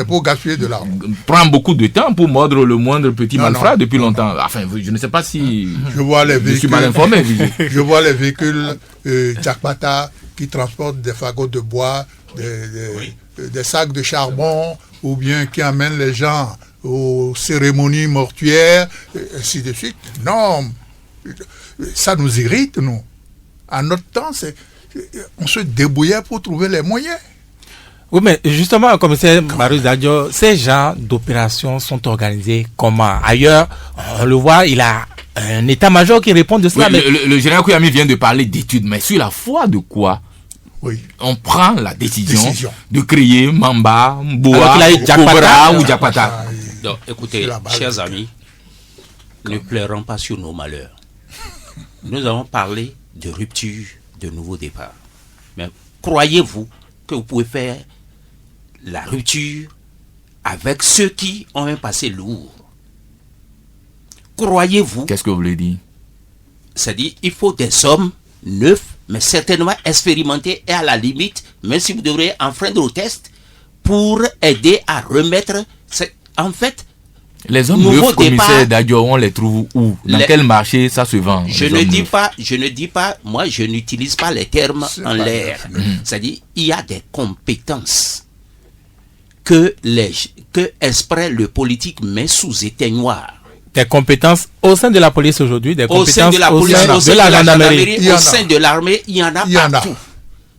prend beaucoup de temps pour mordre le moindre petit malfrat depuis longtemps. Enfin, je ne sais pas si je suis mal informé. Je vois les véhicules Jackpata qui transportent des fagots de bois, des sacs de charbon, ou bien qui amènent les gens aux cérémonies mortuaires, et ainsi de suite. Non, ça nous irrite, nous. À notre temps, on se débrouillait pour trouver les moyens. Oui, mais justement, commissaire Marius Dadjo, ces genres d'opérations sont organisées comment? Ailleurs, on le voit, il a un état-major qui répond de cela. Oui, mais le général Kouyami vient de parler d'études, mais sur la foi de quoi on prend la décision de créer Mamba, Mboa, Cobra ou Diakpata? Donc, écoutez, chers amis, ne pleurons pas sur nos malheurs. Nous avons parlé de rupture, de nouveau départ. Mais croyez-vous que vous pouvez faire la rupture avec ceux qui ont un passé lourd? Croyez-vous? Qu'est-ce que vous voulez dire? C'est-à-dire, il faut des hommes neufs, mais certainement expérimentés et à la limite, même si vous devrez enfreindre au test, pour aider à remettre... En fait, les hommes neufs, commissaire Dadjo, on les trouve où? Dans quel marché ça se vend? Je ne dis pas, moi je n'utilise pas les termes en l'air. C'est-à-dire, il y a des compétences que exprès le politique met sous éteignoir. Des compétences au sein de la police aujourd'hui, des compétences au sein de la police, au sein de la gendarmerie, au sein de l'armée, il y en a partout.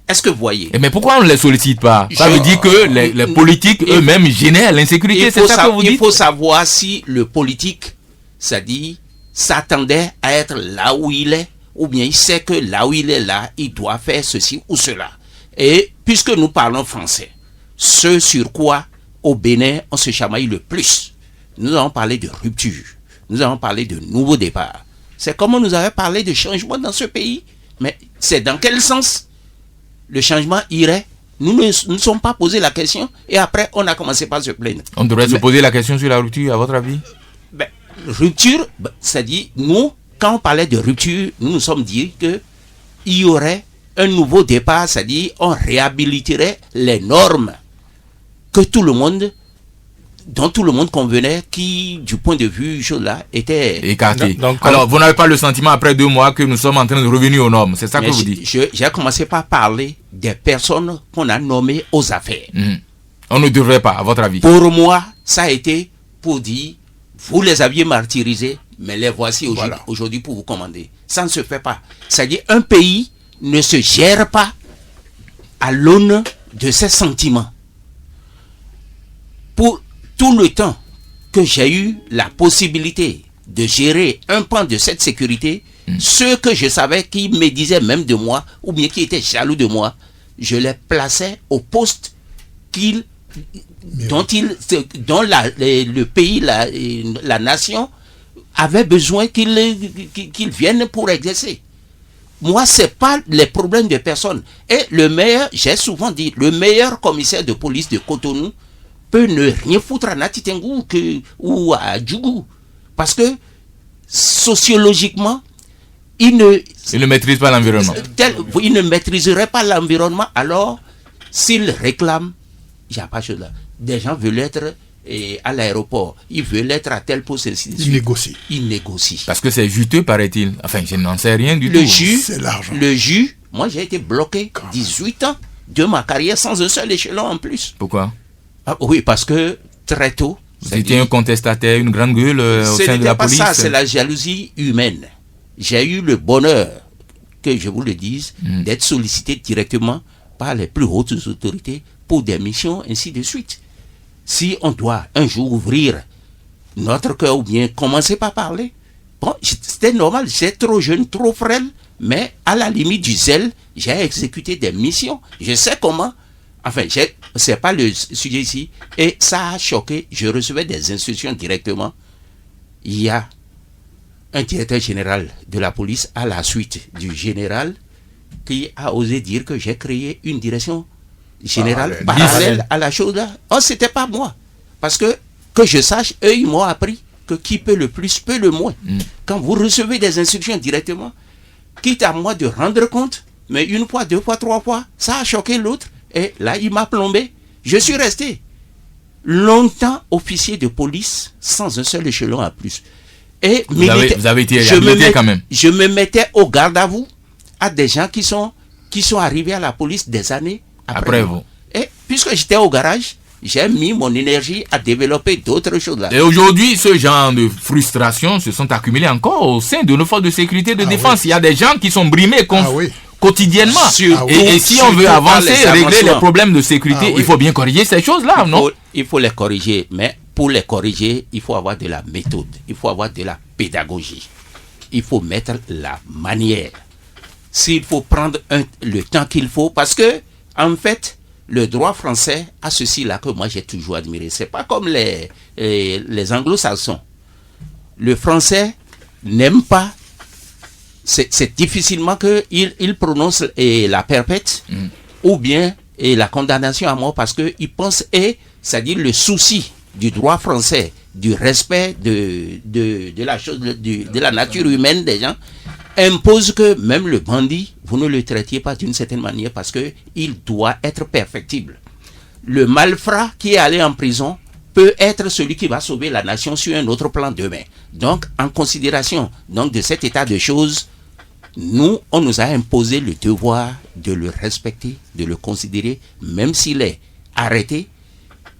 Est-ce que vous voyez? Mais pourquoi on ne les sollicite pas? Ça veut dire que les politiques eux-mêmes génèrent l'insécurité, c'est ça que vous dites? Il faut savoir si le politique, c'est-à-dire, s'attendait à être là où il est, ou bien il sait que là où il est là, il doit faire ceci ou cela. Et puisque nous parlons français, ce sur quoi, au Bénin, on se chamaille le plus, nous avons parlé de rupture. Nous avons parlé de nouveau départ. C'est comme on nous avait parlé de changement dans ce pays. Mais c'est dans quel sens le changement irait? Nous ne nous sommes pas posé la question et après on a commencé par se plaindre. On devrait se poser la question sur la rupture, à votre avis? Rupture, c'est-à-dire, nous, quand on parlait de rupture, nous nous sommes dit qu'il y aurait un nouveau départ, c'est-à-dire on réhabiliterait les normes que dont tout le monde convenait, qui, du point de vue, chose-là, était écarté. Donc, alors, vous n'avez pas le sentiment, après 2 mois, que nous sommes en train de revenir aux normes, c'est ça que vous dites? J'ai commencé par parler des personnes qu'on a nommées aux affaires. On ne devrait pas, à votre avis? Pour moi, ça a été pour dire, vous les aviez martyrisés, mais les voici aujourd'hui pour vous commander. Ça ne se fait pas. C'est-à-dire, un pays ne se gère pas à l'aune de ses sentiments. Pour tout le temps que j'ai eu la possibilité de gérer un pan de cette sécurité, ceux que je savais qui me disaient même de moi, ou bien qui étaient jaloux de moi, je les plaçais au poste dont le pays, la nation avait besoin qu'ils viennent pour exercer. Moi, c'est pas les problèmes de personne. Et j'ai souvent dit, le meilleur commissaire de police de Cotonou peut ne rien foutre à Natitengou ou à Djougou. Parce que, sociologiquement, il ne maîtrise pas l'environnement. Il ne maîtriserait pas l'environnement, alors, s'il réclame, il n'y a pas de chose là. Des gens veulent être à l'aéroport, ils veulent être à tel poste. Ils négocient. Parce que c'est juteux, paraît-il. Enfin, je n'en sais rien du tout. C'est l'argent. Le jus, moi j'ai été bloqué 18 ans de ma carrière sans un seul échelon en plus. Pourquoi? Oui, parce que très tôt. Vous étiez un contestataire, une grande gueule au sein de la police. Ce n'était pas ça, c'est la jalousie humaine. J'ai eu le bonheur, que je vous le dise, d'être sollicité directement par les plus hautes autorités pour des missions, ainsi de suite. Si on doit un jour ouvrir notre cœur ou bien commencer par parler, bon, c'était normal, j'étais trop jeune, trop frêle, mais à la limite du zèle, j'ai exécuté des missions. Je sais comment. Enfin, c'est pas le sujet ici. Et ça a choqué. Je recevais des instructions directement. Il y a un directeur général de la police à la suite du général qui a osé dire que j'ai créé une direction générale parallèle à la chose là. Oh, c'était pas moi. Parce que je sache, eux, ils m'ont appris que qui peut le plus peut le moins. Quand vous recevez des instructions directement, quitte à moi de rendre compte, mais une fois, 2 fois, 3 fois, ça a choqué l'autre. Et là, il m'a plombé. Je suis resté longtemps officier de police sans un seul échelon en plus. Et vous avez été habilité quand même. Je me mettais au garde à vous à des gens qui sont arrivés à la police des années après vous. Et puisque j'étais au garage, j'ai mis mon énergie à développer d'autres choses là. Et aujourd'hui, ce genre de frustration se sont accumulées encore au sein de nos forces de sécurité et de défense. Oui. Il y a des gens qui sont brimés quotidiennement. Et si on veut avancer, régler les problèmes de sécurité, il faut bien corriger ces choses-là, non? Il faut les corriger, mais pour les corriger, il faut avoir de la méthode, il faut avoir de la pédagogie. Il faut mettre la manière. S'il faut prendre le temps qu'il faut, parce que, en fait, le droit français a ceci là que moi j'ai toujours admiré. C'est pas comme les anglo-saxons. Le français n'aime pas, c'est difficilement qu'il prononce la perpète ou bien la condamnation à mort, parce qu'il pense, c'est-à-dire le souci du droit français, du respect de la chose, de la nature humaine des gens, impose que même le bandit, vous ne le traitiez pas d'une certaine manière, parce qu'il doit être perfectible. Le malfrat qui est allé en prison peut être celui qui va sauver la nation sur un autre plan demain. Donc, en considération de cet état de choses, on nous a imposé le devoir de le respecter, de le considérer, même s'il est arrêté,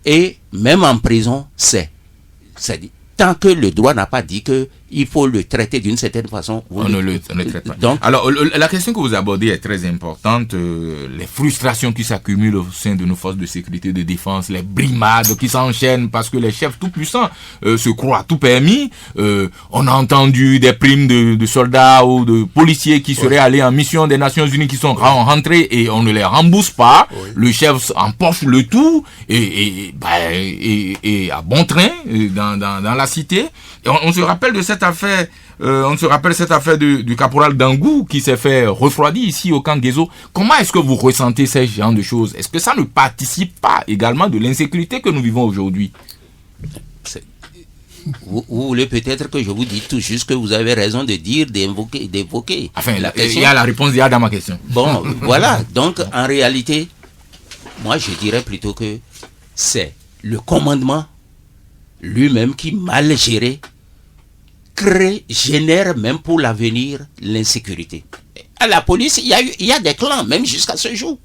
et même en prison, c'est-à-dire, tant que le droit n'a pas dit qu'il faut le traiter d'une certaine façon, on ne le traite pas. Donc, alors, la question que vous abordez est très importante. Les frustrations qui s'accumulent au sein de nos forces de sécurité, de défense, les brimades qui s'enchaînent parce que les chefs tout-puissants se croient tout permis. On a entendu des primes de soldats ou de policiers qui seraient allés en mission des Nations Unies, qui sont rentrés et on ne les rembourse pas. Oui. Le chef empoche le tout et à bon train dans la cité. Et on se rappelle de cette affaire, du caporal Dangou qui s'est fait refroidir ici au camp Guézo. Comment est-ce que vous ressentez ces genres de choses? Est-ce que ça ne participe pas également de l'insécurité que nous vivons aujourd'hui? Vous voulez peut-être que je vous dise tout juste que vous avez raison d'évoquer. Enfin, il y a la réponse déjà dans ma question. Bon, voilà. Donc, en réalité, moi, je dirais plutôt que c'est le commandement lui-même qui, mal géré, génère même pour l'avenir l'insécurité. À la police, il y a des clans, même jusqu'à ce jour.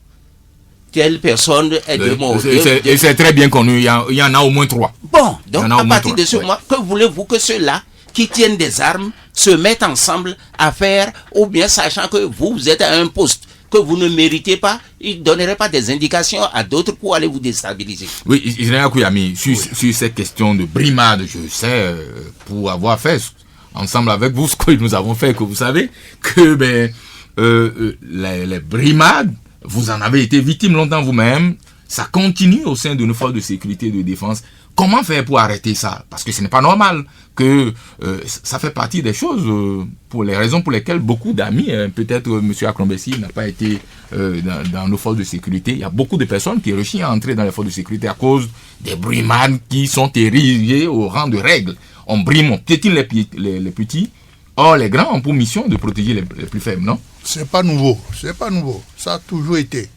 Telle personne est de mort. Et c'est très bien connu, il y en a au moins 3. Bon, donc à partir de ce moment, que voulez-vous que ceux-là qui tiennent des armes se mettent ensemble à faire, ou bien sachant que vous êtes à un poste que vous ne méritez pas, ils ne donneraient pas des indications à d'autres pour aller vous déstabiliser. Oui, Général Kouyami, sur ces questions de brimade, je sais, pour avoir fait ensemble avec vous ce que nous avons fait, que vous savez, que les brimades, vous en avez été victime longtemps vous-même, ça continue au sein de nos forces de sécurité et de défense. Comment faire pour arrêter ça? Parce que ce n'est pas normal que ça fait partie des choses, pour les raisons pour lesquelles beaucoup d'amis, peut-être M. Akrombessi n'a pas été dans nos forces de sécurité. Il y a beaucoup de personnes qui réussissent à entrer dans les forces de sécurité à cause des brimades qui sont érigées au rang de règles. On brime, on piétine les petits. Or, les grands ont pour mission de protéger les plus faibles, non? C'est pas nouveau. Ça a toujours été.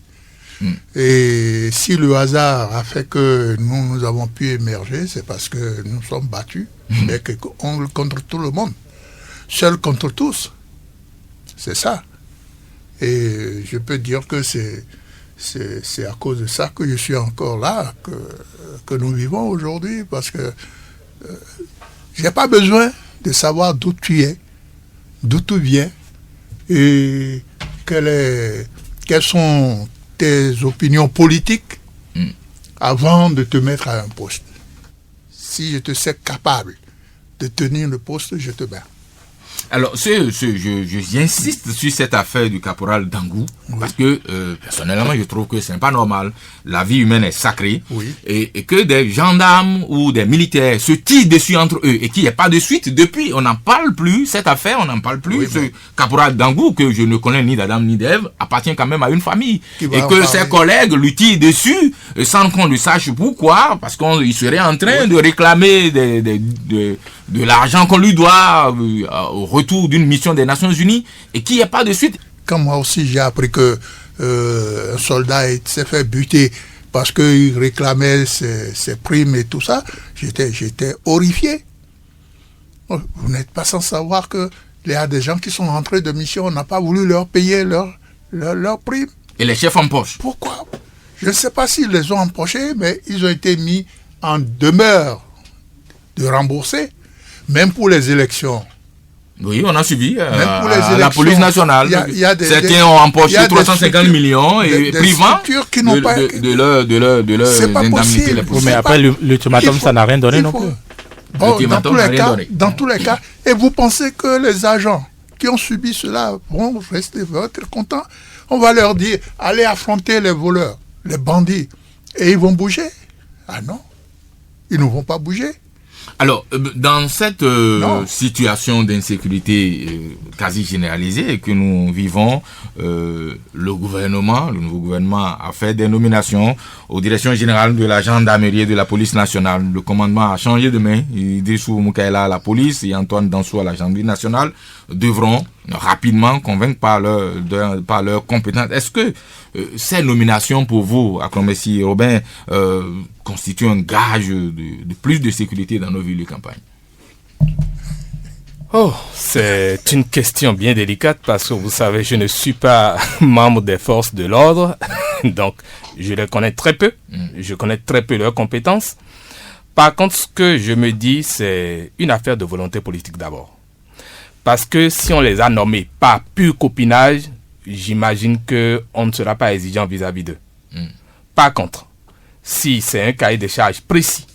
Et si le hasard a fait que nous avons pu émerger, c'est parce que nous sommes battus, mais contre tout le monde, seul contre tous. C'est ça. Et je peux dire que c'est à cause de ça que je suis encore là, que nous vivons aujourd'hui, parce que j'ai pas besoin de savoir d'où tu es, d'où tu viens, et quelles sont tes opinions politiques avant de te mettre à un poste. Si je te sais capable de tenir le poste, je te bats. Alors, j'insiste sur cette affaire du caporal Dangou, parce que personnellement, je trouve que ce n'est pas normal. La vie humaine est sacrée, et que des gendarmes ou des militaires se tirent dessus entre eux, et qu'il n'y ait pas de suite. Depuis, on n'en parle plus, cette affaire, on n'en parle plus. Ce caporal Dangou, que je ne connais ni d'Adam ni d'Ève, appartient quand même à une famille. Et que ses collègues lui tirent dessus, sans qu'on le sache pourquoi, parce qu'il serait en train de réclamer de l'argent qu'on lui doit au retour d'une mission des Nations Unies, et qu'il n'y ait pas de suite. Quand moi aussi j'ai appris que un soldat s'est fait buter parce qu'il réclamait ses primes et tout ça, j'étais horrifié. Vous n'êtes pas sans savoir qu'il y a des gens qui sont rentrés de mission, on n'a pas voulu leur payer leur primes. Et les chefs empochent. Pourquoi? Je ne sais pas s'ils les ont empochés, mais ils ont été mis en demeure de rembourser. Même pour les élections Oui, on a subi Même pour les la élections, police nationale. il y a Certains ont empoché 350 millions et des privant structures qui n'ont pas- de leur C'est pas indemnité. possible. les Oui, policiers. mais après, l'ultimatum, ça n'a rien donné non plus. L'ultimatum n'a rien donné. Dans tous les cas, et vous pensez que les agents qui ont subi cela vont être contents? On va leur dire, allez affronter les voleurs, les bandits, et ils vont bouger? Ah non, ils ne vont pas bouger. Alors, dans cette Non. situation d'insécurité quasi généralisée que nous vivons, le nouveau gouvernement a fait des nominations aux directions générales de la gendarmerie et de la police nationale. Le commandement a changé de main. Idrissou Moukaïla à la police et Antoine Dansou à la gendarmerie nationale devront rapidement convaincre par leur compétence. Est-ce que ces nominations pour vous, Akromessi Robin, constituent un gage de plus de sécurité dans nos villes de campagne? Oh, c'est une question bien délicate parce que vous savez, je ne suis pas membre des forces de l'ordre, donc je les connais très peu, je connais très peu leurs compétences. Par contre, ce que je me dis, c'est une affaire de volonté politique d'abord. Parce que si on les a nommés par pur copinage, j'imagine qu'on ne sera pas exigeant vis-à-vis d'eux. Par contre, si c'est un cahier de charges précis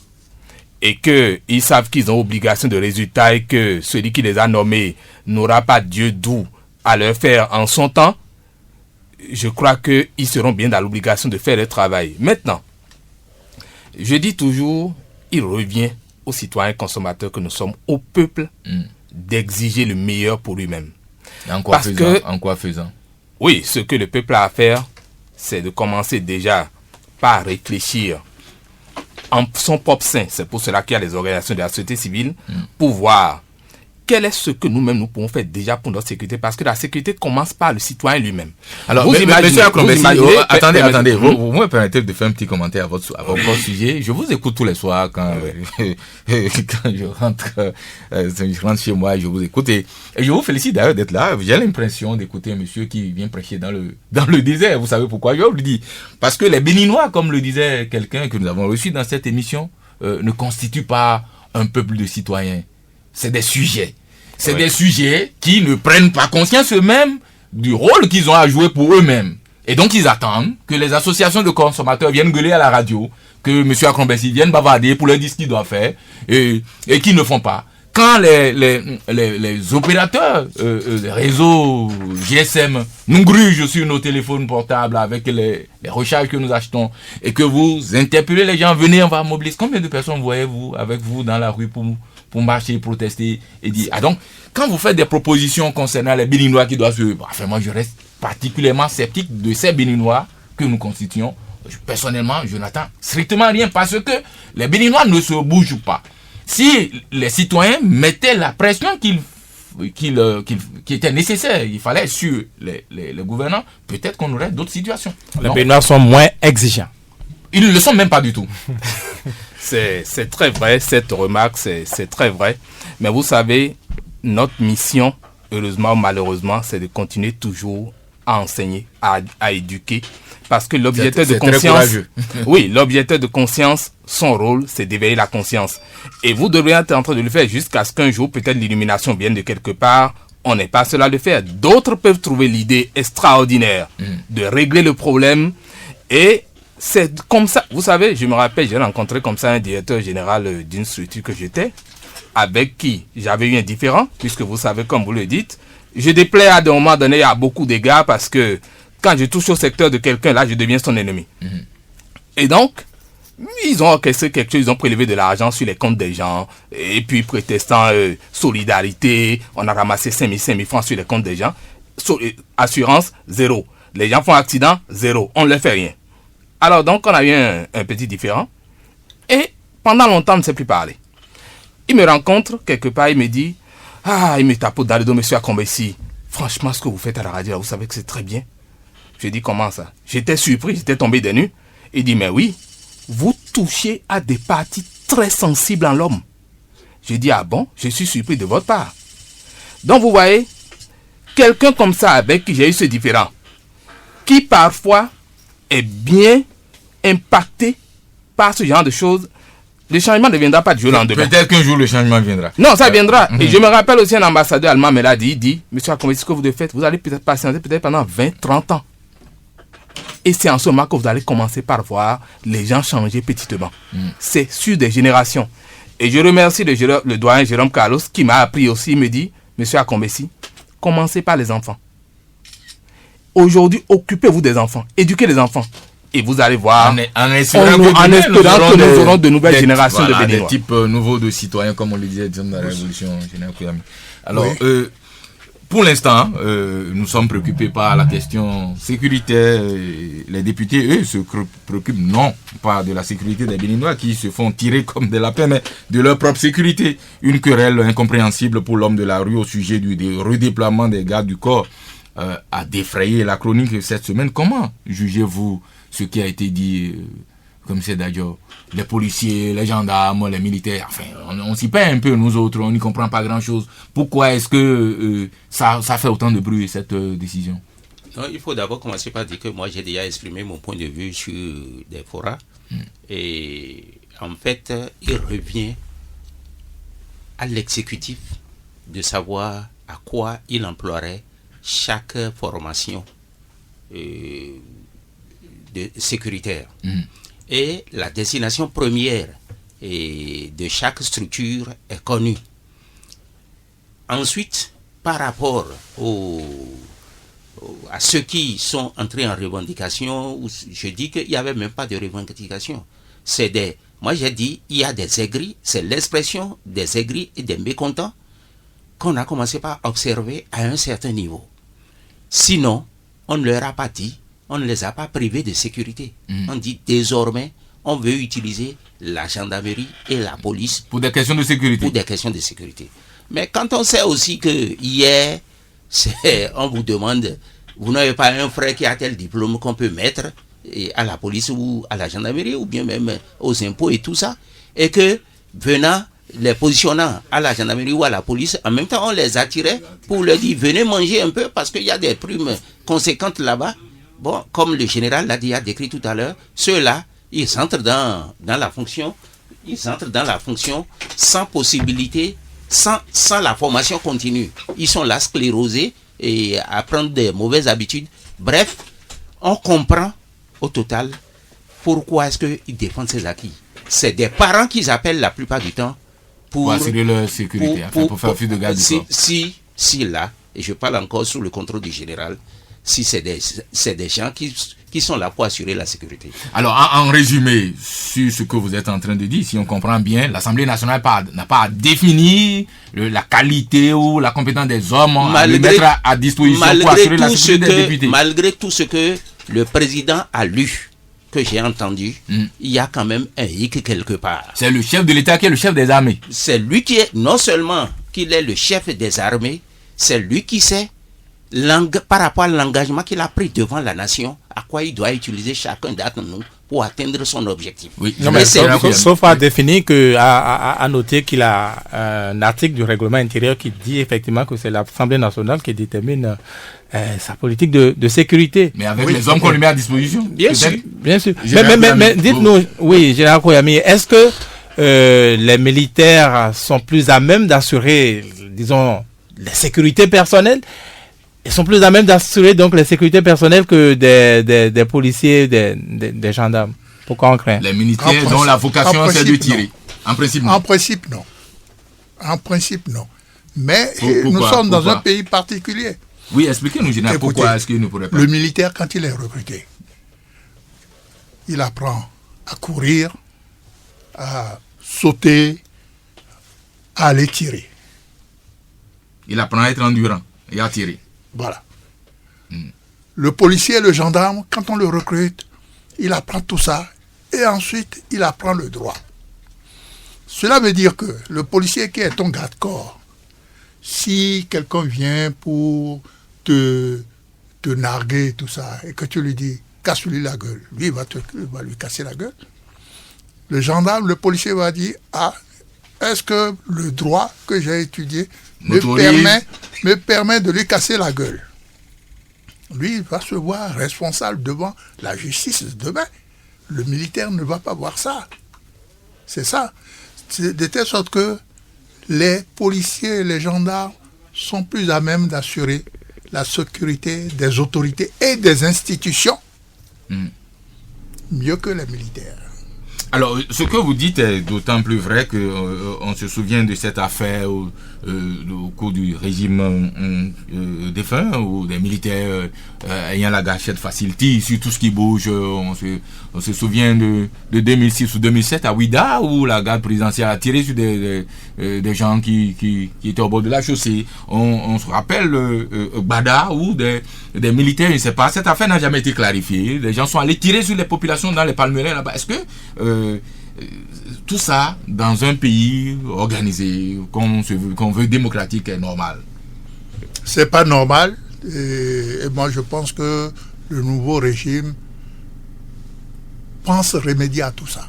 et qu'ils savent qu'ils ont obligation de résultat et que celui qui les a nommés n'aura pas Dieu doux à leur faire en son temps, je crois qu'ils seront bien dans l'obligation de faire leur travail. Maintenant, je dis toujours, il revient aux citoyens consommateurs que nous sommes, au peuple, d'exiger le meilleur pour lui-même. En quoi faisant? Oui, ce que le peuple a à faire, c'est de commencer déjà par réfléchir en son propre sein. C'est pour cela qu'il y a les organisations de la société civile pour voir quel est ce que nous-mêmes nous pouvons faire déjà pour notre sécurité, parce que la sécurité commence par le citoyen lui-même. Alors, monsieur Akromessi, attendez, vous me permettez de faire un petit commentaire à votre sujet. Je vous écoute tous les soirs quand je rentre chez moi et je vous écoute. Et je vous félicite d'ailleurs d'être là. J'ai l'impression d'écouter un monsieur qui vient prêcher dans le désert. Vous savez pourquoi? Je vous le dis. Parce que les Béninois, comme le disait quelqu'un que nous avons reçu dans cette émission, ne constituent pas un peuple de citoyens. C'est des sujets. C'est des sujets qui ne prennent pas conscience eux-mêmes du rôle qu'ils ont à jouer pour eux-mêmes. Et donc, ils attendent que les associations de consommateurs viennent gueuler à la radio, que M. Akromessi vienne bavarder pour leur dire ce qu'ils doivent faire, et qu'ils ne font pas. Quand les opérateurs, les réseaux GSM nous grugent sur nos téléphones portables avec les recharges que nous achetons, et que vous interpellez les gens, venez, on va mobiliser. Combien de personnes voyez-vous avec vous dans la rue pour marcher, protester et dire... Ah donc, quand vous faites des propositions concernant les Béninois qui doivent se... Enfin, moi, je reste particulièrement sceptique de ces Béninois que nous constituons. Personnellement, je n'attends strictement rien parce que les Béninois ne se bougent pas. Si les citoyens mettaient la pression qui était nécessaire, il fallait sur les gouvernants, peut-être qu'on aurait d'autres situations. Les Béninois sont moins exigeants. Ils ne le sont même pas du tout. C'est très vrai, cette remarque, c'est très vrai. Mais vous savez, notre mission, heureusement ou malheureusement, c'est de continuer toujours à enseigner, à éduquer. Parce que l'objectif de conscience, l'objectif de conscience, son rôle, c'est d'éveiller la conscience. Et vous devriez être en train de le faire jusqu'à ce qu'un jour, peut-être l'illumination vienne de quelque part. On n'est pas seul à le faire. D'autres peuvent trouver l'idée extraordinaire de régler le problème. Et c'est comme ça. Vous savez, je me rappelle, j'ai rencontré comme ça un directeur général d'une structure que j'étais, avec qui j'avais eu un différend, puisque vous savez, comme vous le dites, je déplais à des moments donnés à beaucoup d'égards parce que quand je touche au secteur de quelqu'un, là, je deviens son ennemi. Et donc, ils ont orchestré quelque chose, ils ont prélevé de l'argent sur les comptes des gens, et puis prétestant solidarité, on a ramassé 5 000 francs sur les comptes des gens, assurance, 0. Les gens font accident, 0. On ne leur fait rien. Alors donc, on a eu un petit différend, et pendant longtemps, on ne s'est plus parlé. Il me rencontre quelque part, il me dit, il me tapote dans le dos, monsieur Akromessi. Franchement, ce que vous faites à la radio, vous savez que c'est très bien. Je dis, comment ça? J'étais surpris, j'étais tombé des nues. Il dit, mais oui, vous touchez à des parties très sensibles en l'homme. Je dis, ah bon? Je suis surpris de votre part. Donc, vous voyez, quelqu'un comme ça avec qui j'ai eu ce différend, qui parfois est bien impacté par ce genre de choses, Le changement ne viendra pas du jour au lendemain. Peut-être qu'un jour le changement viendra. Non, ça viendra. Et je me rappelle aussi un ambassadeur allemand me l'a dit, il dit, monsieur Akombesi, ce que vous devez faire, vous allez peut-être patienter peut-être pendant 20-30 ans. Et c'est en ce moment que vous allez commencer par voir les gens changer petitement. C'est sur des générations. Et je remercie le doyen Jérôme Carlos qui m'a appris aussi, il me dit, monsieur Akombesi, commencez par les enfants. Aujourd'hui, occupez-vous des enfants, éduquez les enfants. Et vous allez voir, en espérant que nous aurons de nouvelles générations de Béninois. Des types nouveaux de citoyens, comme on le disait dans la révolution générale. Alors, pour l'instant, nous sommes préoccupés par la question sécuritaire. Les députés, eux, se préoccupent non pas de la sécurité des Béninois qui se font tirer comme des lapins, mais de leur propre sécurité. Une querelle incompréhensible pour l'homme de la rue au sujet du redéploiement des gardes du corps a défrayé la chronique cette semaine. Comment jugez-vous ce qui a été dit, comme c'est d'ailleurs, les policiers, les gendarmes, les militaires, enfin, on s'y perd un peu, nous autres, on n'y comprend pas grand-chose. Pourquoi est-ce que ça fait autant de bruit, cette décision? Non, il faut d'abord commencer par dire que moi, j'ai déjà exprimé mon point de vue sur des forats. Et en fait, il revient à l'exécutif de savoir à quoi il emploierait chaque formation sécuritaire. Et la destination première de chaque structure est connue. Ensuite, par rapport à ceux qui sont entrés en revendication, je dis qu'il n'y avait même pas de revendication. Moi j'ai dit, il y a des aigris, c'est l'expression des aigris et des mécontents qu'on a commencé par observer à un certain niveau. Sinon, on ne leur a pas dit, on ne les a pas privés de sécurité. On dit désormais, on veut utiliser la gendarmerie et la police pour des questions de sécurité. Pour des questions de sécurité. Mais quand on sait aussi que hier, on vous demande, vous n'avez pas un frère qui a tel diplôme qu'on peut mettre à la police ou à la gendarmerie ou bien même aux impôts et tout ça, et que venant les positionnant à la gendarmerie ou à la police, en même temps on les attirait pour leur dire venez manger un peu parce qu'il y a des primes conséquentes là-bas. Bon, comme le général l'a décrit tout à l'heure, ceux-là, ils entrent dans la fonction, sans possibilité, sans la formation continue. Ils sont là sclérosés et à prendre des mauvaises habitudes. Bref, on comprend au total pourquoi est-ce qu'ils défendent ces acquis. C'est des parents qu'ils appellent la plupart du temps pour assurer leur sécurité, pour faire fuir de garde du corps. Si là, et je parle encore sous le contrôle du général, si c'est des gens qui sont là pour assurer la sécurité. Alors, en résumé, sur ce que vous êtes en train de dire, si on comprend bien, l'Assemblée nationale n'a pas à définir la qualité ou la compétence des hommes à les mettre à disposition pour assurer la sécurité des députés. Malgré tout ce que le président a lu, que j'ai entendu, il y a quand même un hic quelque part. C'est le chef de l'État qui est le chef des armées. C'est lui qui est, non seulement qu'il est le chef des armées, c'est lui qui sait par rapport à l'engagement qu'il a pris devant la nation, à quoi il doit utiliser chacun d'entre nous pour atteindre son objectif. Oui, non, mais sauf à définir à noter qu'il a un article du règlement intérieur qui dit effectivement que c'est l'Assemblée nationale qui détermine sa politique de sécurité. Mais avec les hommes qu'on lui met à disposition. Bien sûr. Mais dites-nous, oui, Général Koyami, est-ce que les militaires sont plus à même d'assurer, disons, la sécurité personnelle? Ils sont plus à même d'assurer donc la sécurité personnelle que des policiers, des gendarmes. Pourquoi on craint? Les militaires dont la vocation c'est de tirer. En principe, non. En principe, non. Mais nous sommes dans un pays particulier. Oui, expliquez-nous, Général, pourquoi est-ce qu'il ne pourrait pas? Le militaire, quand il est recruté, il apprend à courir, à sauter, à aller tirer. Il apprend à être endurant et à tirer. Voilà. Le policier et le gendarme, quand on le recrute, il apprend tout ça et ensuite il apprend le droit. Cela veut dire que le policier qui est ton garde-corps, si quelqu'un vient pour te narguer tout ça et que tu lui dis casse-lui la gueule, lui il va lui casser la gueule. Le gendarme, le policier va dire est-ce que le droit que j'ai étudié me permet de lui casser la gueule? Lui, il va se voir responsable devant la justice demain. Le militaire ne va pas voir ça. C'est ça. C'est de telle sorte que les policiers et les gendarmes sont plus à même d'assurer la sécurité des autorités et des institutions mieux que les militaires. Alors, ce que vous dites est d'autant plus vrai que on se souvient de cette affaire au cours du régime défunt, où des militaires ayant la gâchette facilité sur tout ce qui bouge. On se souvient de 2006 ou 2007 à Ouida, où la garde présidentielle a tiré sur des gens qui étaient au bord de la chaussée. On se rappelle Bada, où des militaires, je ne sais pas, cette affaire n'a jamais été clarifiée. Les gens sont allés tirer sur les populations dans les palmeraies là-bas. Est-ce que tout ça, dans un pays organisé, qu'on veut démocratique, est normal? C'est pas normal. Et moi, je pense que le nouveau régime pense remédier à tout ça.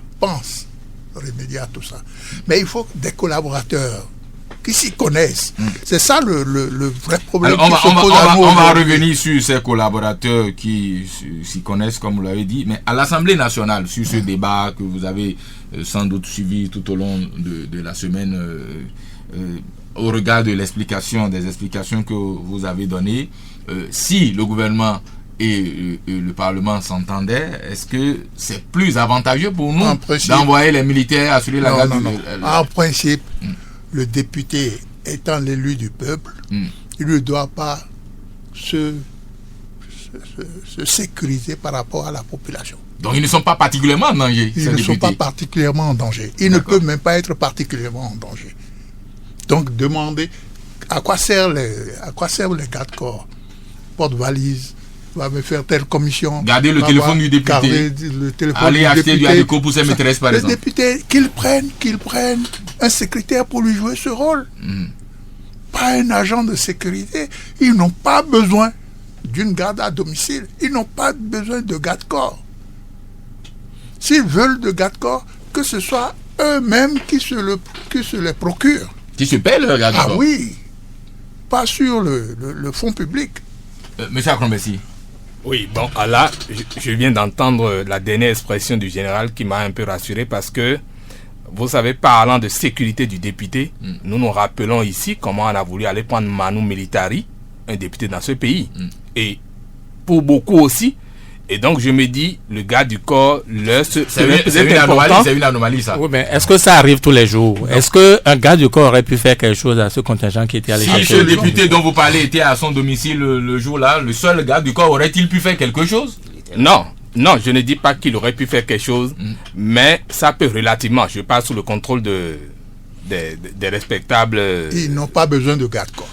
Mais il faut des collaborateurs qui s'y connaissent. C'est ça le vrai problème. Alors, on va revenir sur ces collaborateurs qui s'y connaissent, comme vous l'avez dit, mais à l'Assemblée nationale, sur ce débat que vous avez sans doute suivi tout au long de la semaine, au regard de des explications que vous avez données, si le gouvernement et le Parlement s'entendaient, est-ce que c'est plus avantageux pour nous d'envoyer les militaires assurer la garde? En principe, le député étant l'élu du peuple, il ne doit pas se sécuriser par rapport à la population. Donc ils ne sont pas particulièrement en danger. Ils ne sont pas particulièrement en danger. Ils ne peuvent même pas être particulièrement en danger. Donc demander à quoi servent les gardes-corps, porte-valise, va me faire telle commission. Garder le téléphone du député. Aller acheter du haricot pour ses maîtresses, par exemple. Les députés, qu'ils prennent un secrétaire pour lui jouer ce rôle. Pas un agent de sécurité. Ils n'ont pas besoin d'une garde à domicile. Ils n'ont pas besoin de garde-corps. S'ils veulent de garde-corps, que ce soit eux-mêmes qui se les procurent. Qui se paient leur garde-corps? Ah oui. Pas sur le fonds public. Monsieur Akromessi. Oui, bon, là, je viens d'entendre la dernière expression du général qui m'a un peu rassuré parce que, vous savez, parlant de sécurité du député, nous nous rappelons ici comment on a voulu aller prendre Manu Militari, un député dans ce pays. Et pour beaucoup aussi, et donc je me dis, le gars du corps, c'est une anomalie, ça. Oui, mais est-ce que ça arrive tous les jours? Est-ce qu'un gars du corps aurait pu faire quelque chose à ce contingent qui était à l'époque? Si ce député dont vous parlez était à son domicile le jour-là, le seul gars du corps aurait-il pu faire quelque chose? Non, je ne dis pas qu'il aurait pu faire quelque chose, mais ça peut relativement, je parle sous le contrôle des respectables. Ils n'ont pas besoin de garde-corps.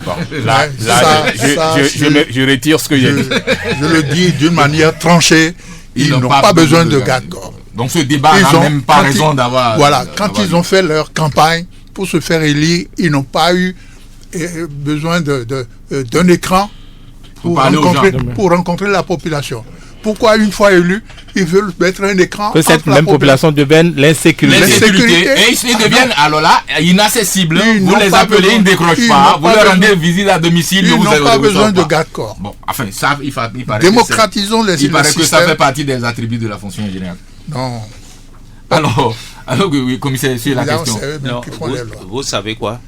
Bon, je retire ce que j'ai dit. Je le dis d'une manière tranchée. Ils n'ont pas besoin de garde-corps. Donc ce débat n'a même pas raison d'avoir. Voilà, quand ils ont fait leur campagne pour se faire élire, ils n'ont pas eu besoin d'un écran pour rencontrer la population. Pourquoi, une fois élus, ils veulent mettre un écran? Que cette même population devienne l'insécurité. Et ils deviennent alors là inaccessibles. Vous les appelez, ils ne décrochent pas. Vous leur rendez visite à domicile. Ils n'ont pas besoin de garde-corps. Bon, enfin, ça, il paraît démocratisons les il paraît que ça fait partie des attributs de la fonction générale. Non. Alors oui, commissaire, sur la question. Non, vous savez quoi?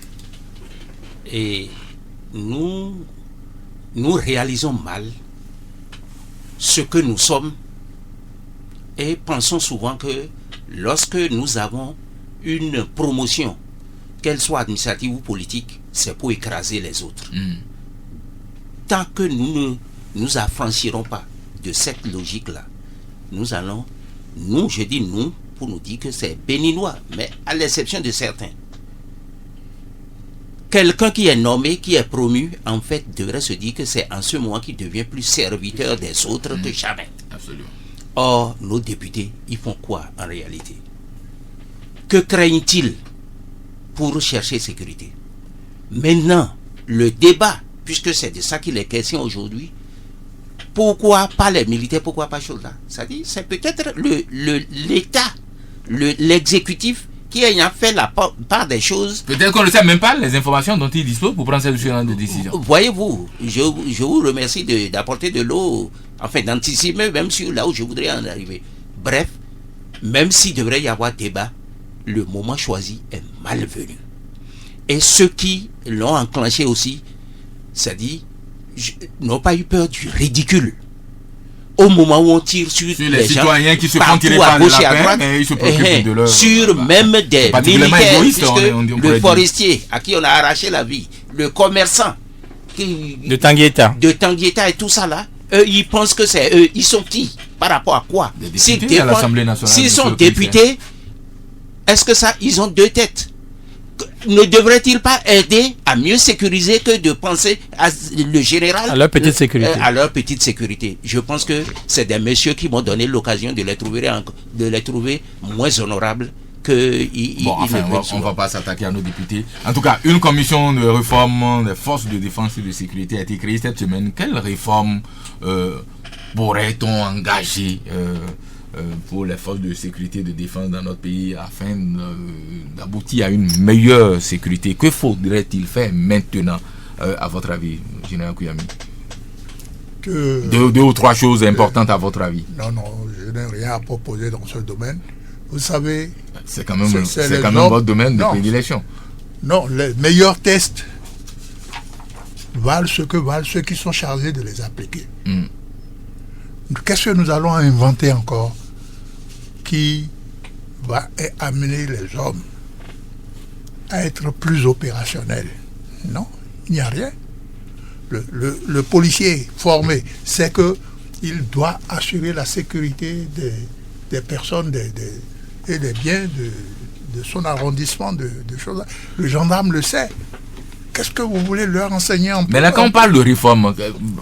Et nous réalisons mal ce que nous sommes et pensons souvent que lorsque nous avons une promotion, qu'elle soit administrative ou politique, c'est pour écraser les autres. Tant que nous ne nous affranchirons pas de cette logique-là, je dis nous, pour nous dire que c'est béninois, mais à l'exception de certains. Quelqu'un qui est nommé, qui est promu, en fait, devrait se dire que c'est en ce moment qu'il devient plus serviteur des autres que jamais. Absolument. Or, nos députés, ils font quoi en réalité? Que craignent-ils pour chercher sécurité? Maintenant, le débat, puisque c'est de ça qu'il est question aujourd'hui, pourquoi pas les militaires, pourquoi pas chose là? C'est-à-dire, c'est peut-être l'État, l'exécutif, qui ayant fait la part des choses. Peut-être qu'on ne sait même pas les informations dont il dispose pour prendre cette décision. Voyez-vous, je vous remercie d'apporter de l'eau, enfin d'anticiper même sur là où je voudrais en arriver. Bref, même s'il devrait y avoir débat, le moment choisi est malvenu. Et ceux qui l'ont enclenché aussi, c'est-à-dire, n'ont pas eu peur du ridicule. Au moment où on tire sur les gens, citoyens qui se font tirer par les lapins, et ils se préoccupent de leur... Sur même des militaires, puisque le forestier à qui on a arraché la vie, le commerçant de Tanguieta et tout ça là, eux ils pensent que c'est eux, ils sont qui par rapport à quoi? S'ils sont députés, est-ce que ça, ils ont deux têtes? Ne devrait-il pas aider à mieux sécuriser que de penser à le général, à leur petite sécurité? À leur petite sécurité. Je pense que c'est des messieurs qui m'ont donné l'occasion de les trouver moins honorables que on va pas s'attaquer à nos députés. En tout cas, une commission de réforme des forces de défense et de sécurité a été créée cette semaine. Quelle réforme pourrait-on engager pour les forces de sécurité et de défense dans notre pays afin d'aboutir à une meilleure sécurité? Que faudrait-il faire maintenant, à votre avis, Général Kouyami? Deux ou trois choses importantes à votre avis. Non, je n'ai rien à proposer dans ce domaine. Vous savez... C'est quand même votre domaine de prédilection. Non, les meilleurs tests valent ce que valent ceux qui sont chargés de les appliquer. Qu'est-ce que nous allons inventer encore qui va amener les hommes à être plus opérationnels? Non, il n'y a rien. Le policier formé sait qu'il doit assurer la sécurité des personnes et des biens de son arrondissement, de choses. Le gendarme le sait. Qu'est-ce que vous voulez leur enseigner en Mais là, quand on parle de réforme,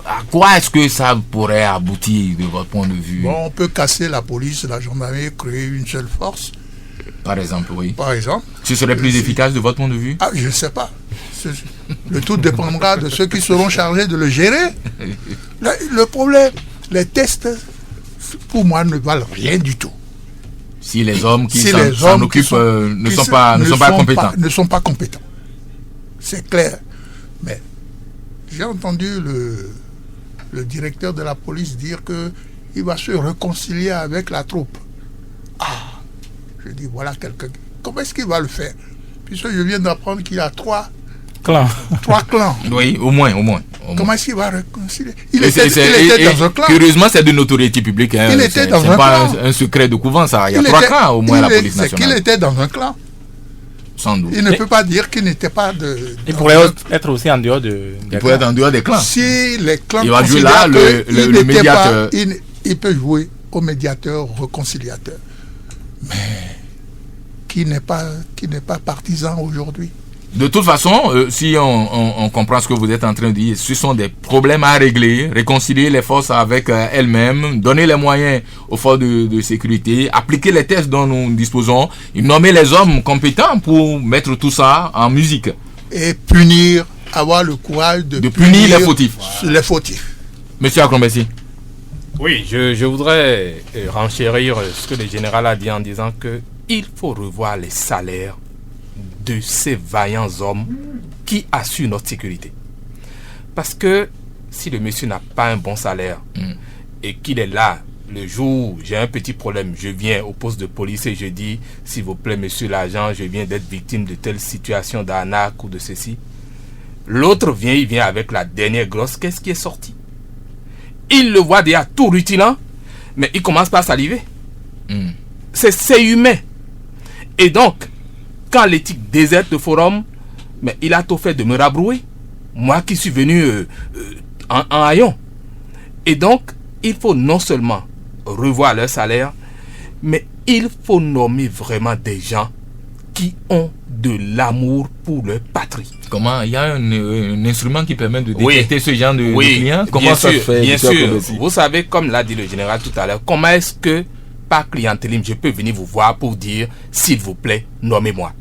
à quoi est-ce que ça pourrait aboutir de votre point de vue? Bon, on peut casser la police, la gendarmerie, créer une seule force. Par exemple, oui. Par exemple. Ce serait plus efficace de votre point de vue? Ah, je ne sais pas. Le tout dépendra de ceux qui seront chargés de le gérer. Le problème, les tests, pour moi, ne valent rien du tout. Si les hommes qui s'en occupent ne sont pas compétents. Ne sont pas compétents. C'est clair. Mais j'ai entendu le directeur de la police dire qu'il va se réconcilier avec la troupe. Ah, je dis voilà quelqu'un. Comment est-ce qu'il va le faire? Puisque je viens d'apprendre qu'il y a trois clans. Oui, au moins. Comment est-ce qu'il va réconcilier? Il était dans un clan. Curieusement, c'est de notoriété publique. Hein. Il était dans un clan. C'est pas un secret de couvent, ça. Il y a trois clans au moins à la police nationale. C'est qu'il était dans un clan. Sans doute. Il ne peut pas dire qu'il n'était pas de... Il pourrait être aussi en dehors des clans. Il pourrait être en dehors des clans. Si les clans... Il va jouer là le médiateur. Il peut jouer au médiateur, au réconciliateur. Mais qui n'est pas partisan aujourd'hui. De toute façon, si on comprend ce que vous êtes en train de dire, ce sont des problèmes à régler, réconcilier les forces avec elles-mêmes, donner les moyens aux forces de sécurité, appliquer les tests dont nous disposons, et nommer les hommes compétents pour mettre tout ça en musique. Et punir, avoir le courage de punir les fautifs. Monsieur Akromessi. Oui, je voudrais renchérir ce que le général a dit en disant qu'il faut revoir les salaires de ces vaillants hommes qui assurent notre sécurité. Parce que si le monsieur n'a pas un bon salaire et qu'il est là le jour où j'ai un petit problème, je viens au poste de police et je dis s'il vous plaît monsieur l'agent, je viens d'être victime de telle situation d'arnaque ou de ceci. L'autre il vient avec la dernière grosse, qu'est-ce qui est sorti? Il le voit déjà tout rutilant, mais il commence par saliver. C'est humain. Et donc quand l'éthique déserte le forum, mais il a tout fait de me rabrouer. Moi qui suis venu en haillon. Et donc, il faut non seulement revoir leur salaire, mais il faut nommer vraiment des gens qui ont de l'amour pour leur patrie. Comment? Il y a un instrument qui permet de détecter ce genre de clients? Comment ça se fait? Bien sûr. Vous savez, comme l'a dit le général tout à l'heure, comment est-ce que, par clientélisme, je peux venir vous voir pour dire, s'il vous plaît, nommez-moi?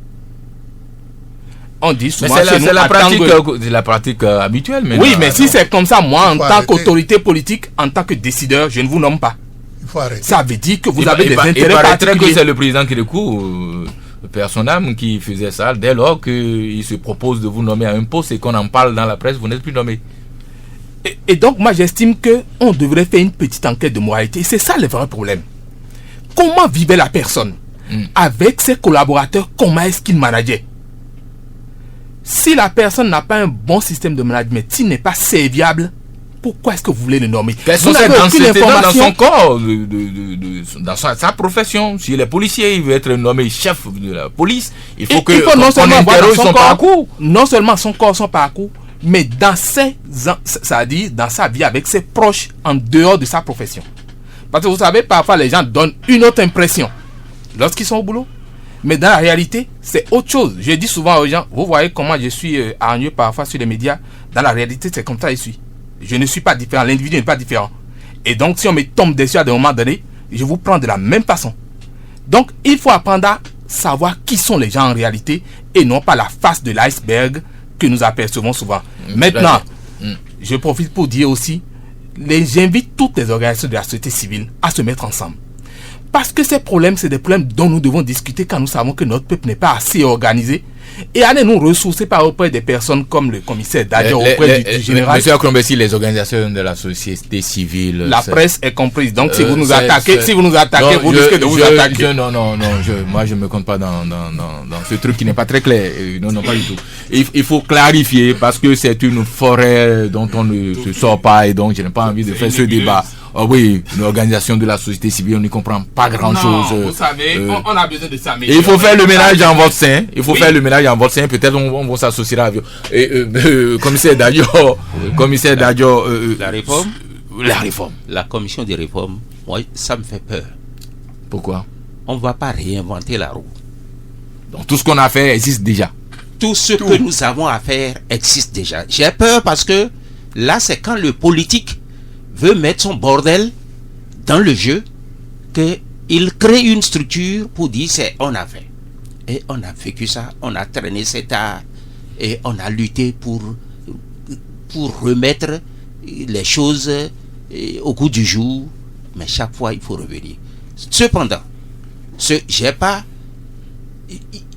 On dit souvent c'est la pratique habituelle. Mais oui, mais si c'est comme ça, moi, en tant qu'autorité politique, en tant que décideur, je ne vous nomme pas. Il faut arrêter. Ça veut dire que vous avez des intérêts particuliers. Que c'est le président Kérékou, personne âme, qui faisait ça. Dès lors qu'il se propose de vous nommer à un poste et qu'on en parle dans la presse, vous n'êtes plus nommé. Et donc, moi, j'estime qu'on devrait faire une petite enquête de moralité. C'est ça le vrai problème. comment vivait la personne avec ses collaborateurs, comment est-ce qu'il manageait. Si la personne n'a pas un bon système de management, s'il n'est pas serviable, pourquoi est-ce que vous voulez le nommer? Quelles sont ses densités dans son corps, dans sa profession? S'il est policier, il veut être nommé chef de la police. Il faut que non seulement voir dans son parcours, non seulement son corps, son parcours, mais dans dans sa vie avec ses proches en dehors de sa profession. Parce que vous savez, parfois les gens donnent une autre impression lorsqu'ils sont au boulot. Mais dans la réalité, c'est autre chose. Je dis souvent aux gens, vous voyez comment je suis hargneux parfois sur les médias. Dans la réalité, c'est comme ça que je suis. Je ne suis pas différent, l'individu n'est pas différent. Et donc, si on me tombe dessus à un moment donné, je vous prends de la même façon. Donc, il faut apprendre à savoir qui sont les gens en réalité et non pas la face de l'iceberg que nous apercevons souvent. Maintenant, je profite pour dire aussi, j'invite toutes les organisations de la société civile à se mettre ensemble. Parce que ces problèmes, c'est des problèmes dont nous devons discuter quand nous savons que notre peuple n'est pas assez organisé. Et allez nous ressourcer par auprès des personnes comme le commissaire Dadjo, auprès du général. Monsieur Akrombesi, les organisations de la société civile. La presse est comprise. Donc si vous nous attaquez, vous risquez de vous attaquer. Moi je me compte pas dans ce truc qui n'est pas très clair. Non, pas du tout. Il faut clarifier parce que c'est une forêt dont on ne se sort pas et donc je n'ai pas envie de faire ce débat. Oh oui, une organisation de la société civile, on n'y comprend pas grand-chose. Vous savez, on a besoin de s'améliorer. Il faut faire le ménage en votre sein. Faire le ménage en votre sein. Peut-être on s'associera avec commissaire Dadjo. La réforme. La réforme. La commission des réformes, moi, ça me fait peur. Pourquoi? On ne va pas réinventer la roue. Donc tout ce qu'on a fait existe déjà. Tout ce que nous avons à faire existe déjà. J'ai peur parce que là, c'est quand le politique veut mettre son bordel dans le jeu qu'il crée une structure pour dire c'est on a fait. Et on a vécu ça, on a traîné cet art et on a lutté pour remettre les choses au goût du jour, mais chaque fois il faut revenir. Cependant,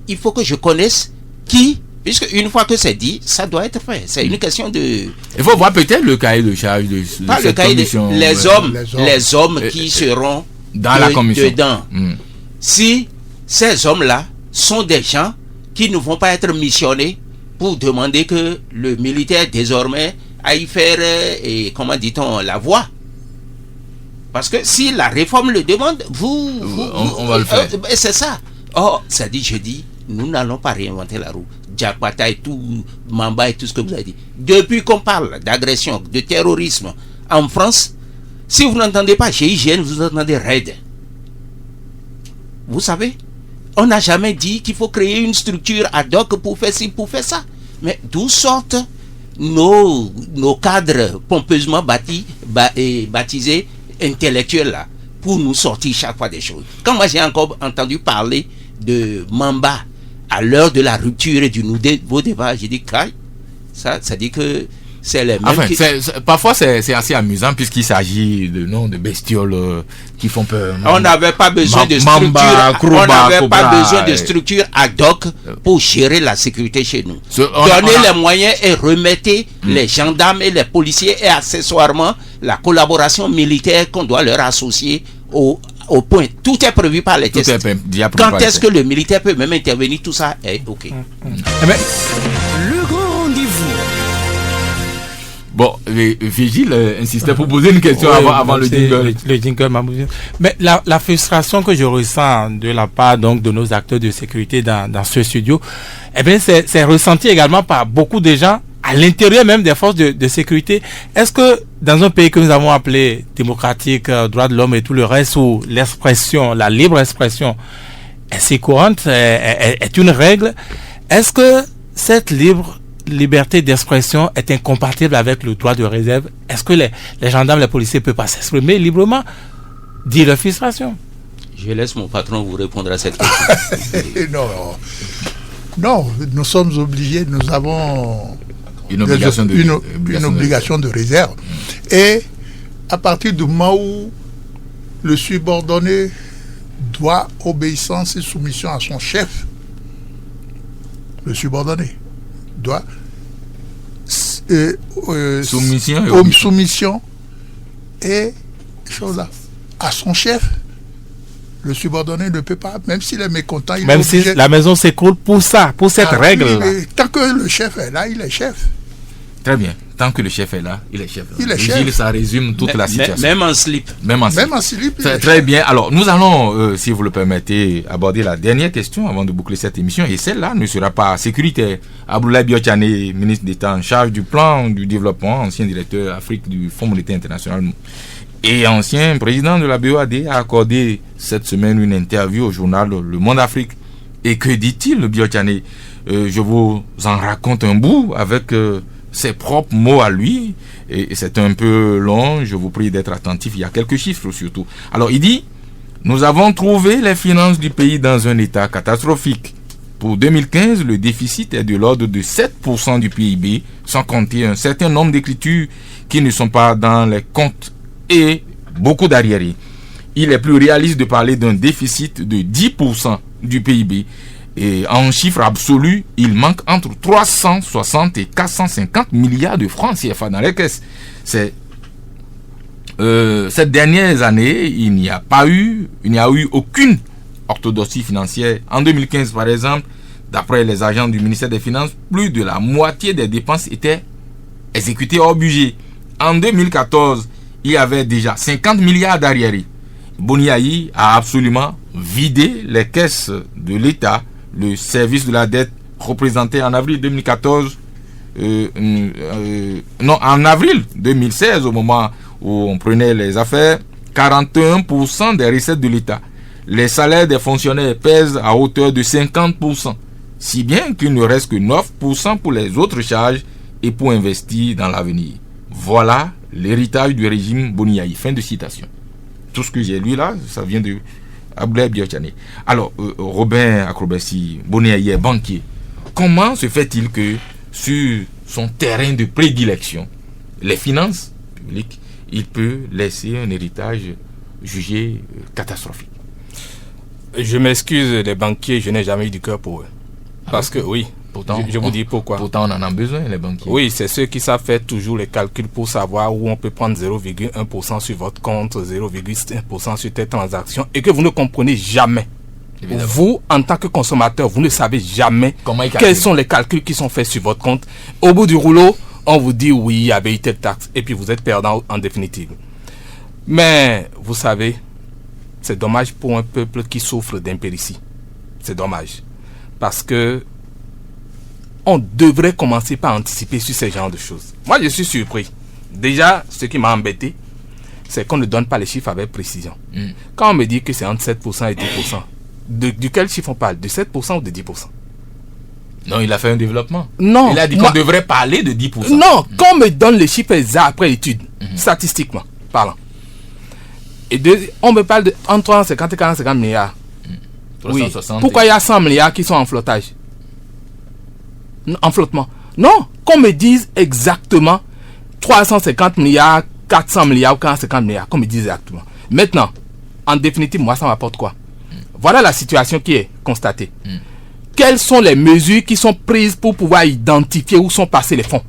il faut que je connaisse qui. Puisque une fois que c'est dit, ça doit être fait. C'est une question de... Il faut voir peut-être le cahier de charge de cette commission. Les hommes qui seront dans la commission. Dedans. Si ces hommes-là sont des gens qui ne vont pas être missionnés pour demander que le militaire désormais aille faire, comment dit-on, la voie. Parce que si la réforme le demande, on va le faire. C'est ça. Or, ça dit, je dis, nous n'allons pas réinventer la roue. Diakwata et tout, Mamba et tout ce que vous avez dit. Depuis qu'on parle d'agression, de terrorisme en France, si vous n'entendez pas GIGN, vous entendez RAID. Vous savez, on n'a jamais dit qu'il faut créer une structure ad hoc pour faire ci, pour faire ça. Mais d'où sortent nos cadres pompeusement baptisés intellectuels là, pour nous sortir chaque fois des choses. Quand moi j'ai encore entendu parler de Mamba à l'heure de la rupture et du nouveau débat, j'ai dit ça dit que c'est les mêmes. Enfin, parfois c'est assez amusant puisqu'il s'agit de noms de bestioles qui font peur. On n'avait pas besoin de structure, ad hoc pour gérer la sécurité chez nous. Donnez les moyens et remettez les gendarmes et les policiers et accessoirement la collaboration militaire qu'on doit leur associer au point. Tout est prévu par les tests. Quand est-ce que le militaire peut même intervenir? Tout ça est OK. Le grand rendez-vous. Bon, Vigile insistait pour poser une question avant le jingle. Le jingle m'a bougé. Mais la frustration que je ressens de la part donc de nos acteurs de sécurité dans ce studio, eh bien c'est ressenti également par beaucoup de gens à l'intérieur même des forces de sécurité. Est-ce que dans un pays que nous avons appelé démocratique, droit de l'homme et tout le reste, où l'expression, la libre expression est si courante, est une règle, est-ce que cette liberté d'expression est incompatible avec le droit de réserve? Est-ce que les gendarmes, les policiers ne peuvent pas s'exprimer librement, dire leur frustration? Je laisse mon patron vous répondre à cette question. Non, nous sommes obligés, nous avons une obligation de réserve. Et à partir du moment où le subordonné doit obéissance et soumission à son chef, le subordonné doit soumission et chose là, à son chef, Le subordonné ne peut pas, même s'il est mécontent, il Même est si obligé. la maison s'écroule pour ça, pour cette Ah, règle. oui, mais tant que le chef est là, il est chef. Très bien. Tant que le chef est là, il est chef. Il est Et chef. Gilles, ça résume toute la situation. Même en slip. Même en slip. Même en slip. il est Très chef. bien. Alors, nous allons, si vous le permettez, aborder la dernière question avant de boucler cette émission. Et celle-là ne sera pas sécuritaire. Abdoulaye Biotchane, ministre d'État en charge du plan du développement, ancien directeur Afrique du Fonds monétaire international et ancien président de la BOAD, a accordé cette semaine une interview au journal Le Monde Afrique. Et que dit-il, Biotchane? Je vous en raconte un bout avec ses propres mots à lui. Et c'est un peu long, je vous prie d'être attentif. Il y a quelques chiffres surtout. Alors, il dit: nous avons trouvé les finances du pays dans un état catastrophique. Pour 2015, le déficit est de l'ordre de 7% du PIB, sans compter un certain nombre d'écritures qui ne sont pas dans les comptes et beaucoup d'arriérés. Il est plus réaliste de parler d'un déficit de 10% du PIB. Et en chiffre absolu, il manque entre 360 et 450 milliards de francs CFA dans les caisses. Cette dernière année, il n'y a eu aucune orthodoxie financière. En 2015, par exemple, d'après les agents du ministère des Finances, plus de la moitié des dépenses étaient exécutées hors budget. En 2014, il y avait déjà 50 milliards d'arriérés. Boni Yayi a absolument vidé les caisses de l'État. Le service de la dette représentait en avril 2014, en avril 2016, au moment où on prenait les affaires, 41% des recettes de l'État. Les salaires des fonctionnaires pèsent à hauteur de 50%, si bien qu'il ne reste que 9% pour les autres charges et pour investir dans l'avenir. Voilà l'héritage du régime Boni Yayi. Fin de citation. Tout ce que j'ai lu là, ça vient de Abdoulaye Biotchane. Alors, Robin Akrobessi, Boni Yayi est banquier. Comment se fait-il que sur son terrain de prédilection, les finances publiques, il peut laisser un héritage jugé catastrophique? Je m'excuse, les banquiers, je n'ai jamais eu du cœur pour eux. Parce que oui, Pourtant, je vous dis pourquoi. Pourtant, on en a besoin, les banquiers. Oui, c'est ceux qui savent faire toujours les calculs pour savoir où on peut prendre 0,1% sur votre compte, 0,1% sur telle transaction, et que vous ne comprenez jamais. Évidemment. Vous, en tant que consommateur, vous ne savez jamais Comment ils calculent. quels sont les calculs qui sont faits sur votre compte. Au bout du rouleau, on vous dit oui, il y avait eu telle taxe, et puis vous êtes perdant en définitive. Mais, vous savez, c'est dommage pour un peuple qui souffre d'impéritie. C'est dommage. Parce que on devrait commencer par anticiper sur ce genre de choses. Moi, je suis surpris. Déjà, ce qui m'a embêté, c'est qu'on ne donne pas les chiffres avec précision. Quand on me dit que c'est entre 7% et 10%, de quel chiffre on parle? De 7% ou de 10%? Non, il a fait un développement. Non. Il a dit qu'on devrait parler de 10%. Non, quand on me donne les chiffres exacts après l'étude, statistiquement parlant, on me parle de entre 350 et 450 milliards. 360 Pourquoi il y a 100 milliards qui sont en flottage? En flottement. Non, qu'on me dise exactement 350 milliards, 400 milliards ou 450 milliards, qu'on me dise exactement. Maintenant, en définitive, moi, ça m'apporte quoi? Voilà la situation qui est constatée. Quelles sont les mesures qui sont prises pour pouvoir identifier où sont passés les fonds?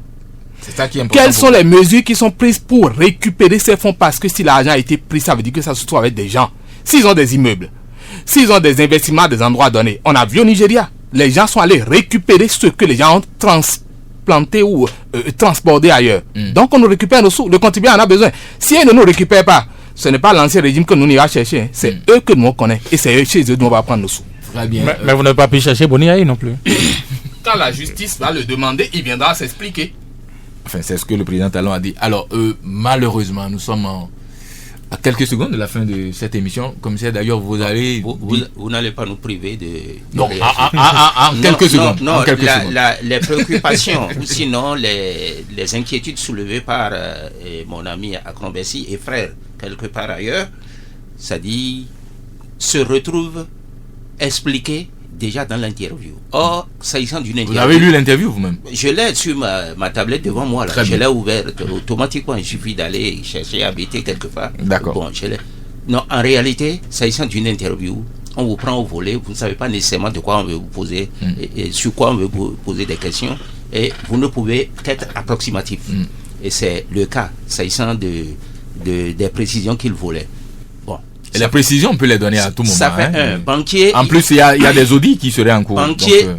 C'est ça qui est important. Quelles sont les mesures qui sont prises pour récupérer ces fonds? Parce que si l'argent a été pris, ça veut dire que ça se trouve avec des gens. S'ils ont des immeubles, s'ils ont des investissements à des endroits donnés, on a vu au Nigeria, les gens sont allés récupérer ce que les gens ont transplanté ou transporté ailleurs. Donc on nous récupère nos sous, le contribuable en a besoin. Si ils ne nous récupèrent pas, ce n'est pas l'ancien régime que nous n'ira chercher, hein. C'est eux que nous on connaît et c'est chez eux que nous on va prendre nos sous. Très bien. Mais vous n'avez pas pu chercher Boni Yayi non plus. Quand la justice va le demander, il viendra s'expliquer. Enfin, c'est ce que le président Talon a dit. Alors, malheureusement, nous sommes à quelques secondes de la fin de cette émission. Commissaire, d'ailleurs, vous allez... Vous n'allez pas nous priver de Non, réagir. en quelques secondes. Non, en quelques secondes. les préoccupations ou sinon les inquiétudes soulevées par mon ami Akrobessi et frère quelque part ailleurs, ça dit, se retrouvent expliqués déjà dans l'interview. Or, s'agissant d'une interview... Vous avez lu l'interview vous-même? Je l'ai sur ma tablette devant moi. Là. Très Je bien. l'ai ouverte automatiquement. Il suffit d'aller chercher à habiter quelque part. D'accord. Bon, je l'ai. Non, en réalité, s'agissant d'une interview, on vous prend au volet. Vous ne savez pas nécessairement de quoi on veut vous poser et sur quoi on veut vous poser des questions. Et vous ne pouvez qu'être approximatif. Et c'est le cas, s'agissant des précisions qu'il voulait. Bon, Et les précisions, on peut les donner à tout moment. Ça fait un banquier. En plus, il y a des audits qui seraient en cours.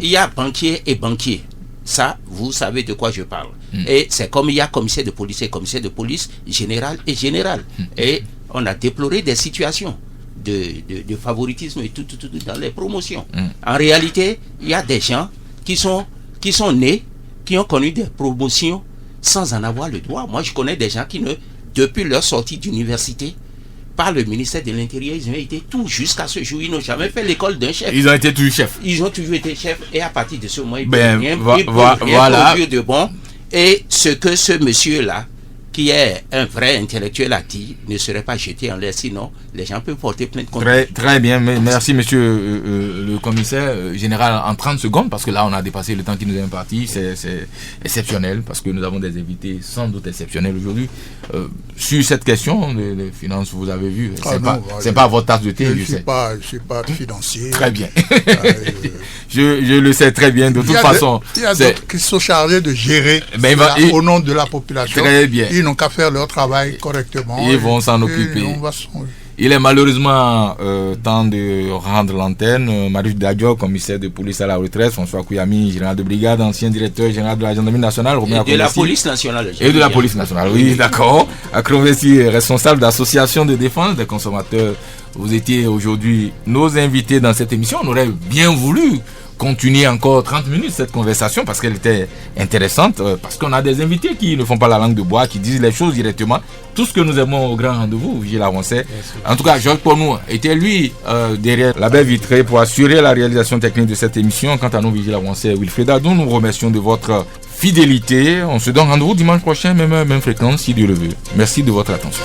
Il y a banquier et banquier. Ça, vous savez de quoi je parle. Et c'est comme il y a commissaire de police et commissaire de police, général et général. Et on a déploré des situations de favoritisme et tout dans les promotions. En réalité, il y a des gens qui sont nés, qui ont connu des promotions sans en avoir le droit. Moi, je connais des gens qui, depuis leur sortie d'université, par le ministère de l'Intérieur, ils ont été tout jusqu'à ce jour. Ils n'ont jamais fait l'école d'un chef. Ils ont été toujours chefs. Ils ont toujours été chefs. Et à partir de ce moment, ils peuvent rien voilà. produire de bon. Et ce que ce monsieur-là, qui est un vrai intellectuel, a dit, ne serait pas jeté en l'air. Sinon, les gens peuvent porter plainte contre lui. Très bien. Merci, monsieur le commissaire général. En 30 secondes, parce que là, on a dépassé le temps qui nous est imparti. C'est exceptionnel, parce que nous avons des invités sans doute exceptionnels aujourd'hui. Sur cette question des finances, vous avez vu, c'est pas votre tasse de thé, je sais. Je suis pas financier. Très bien. Je le sais très bien. De toute façon, il y a d'autres qui sont chargés de gérer au nom de la population. Très bien. Ils n'ont qu'à faire leur travail correctement. Ils vont s'en occuper. Il est malheureusement temps de rendre l'antenne. Marius Dadio, commissaire de police à la retraite, François Kouyami, général de brigade, ancien directeur général de la gendarmerie nationale, et de la police nationale. Et de la police nationale, oui, d'accord. Akrovesi, responsable d'association de défense des consommateurs. Vous étiez aujourd'hui nos invités dans cette émission. On aurait bien voulu continuer encore 30 minutes cette conversation parce qu'elle était intéressante, parce qu'on a des invités qui ne font pas la langue de bois, qui disent les choses directement. Tout ce que nous aimons au grand rendez-vous, Vigile Avancé. En tout cas, Georges Ponou était lui derrière la baie vitrée pour assurer la réalisation technique de cette émission. Quant à nous, Vigile Avancé, Wilfred Adou, nous remercions de votre fidélité. On se donne rendez-vous dimanche prochain, même heure, même fréquence, si Dieu le veut. Merci de votre attention.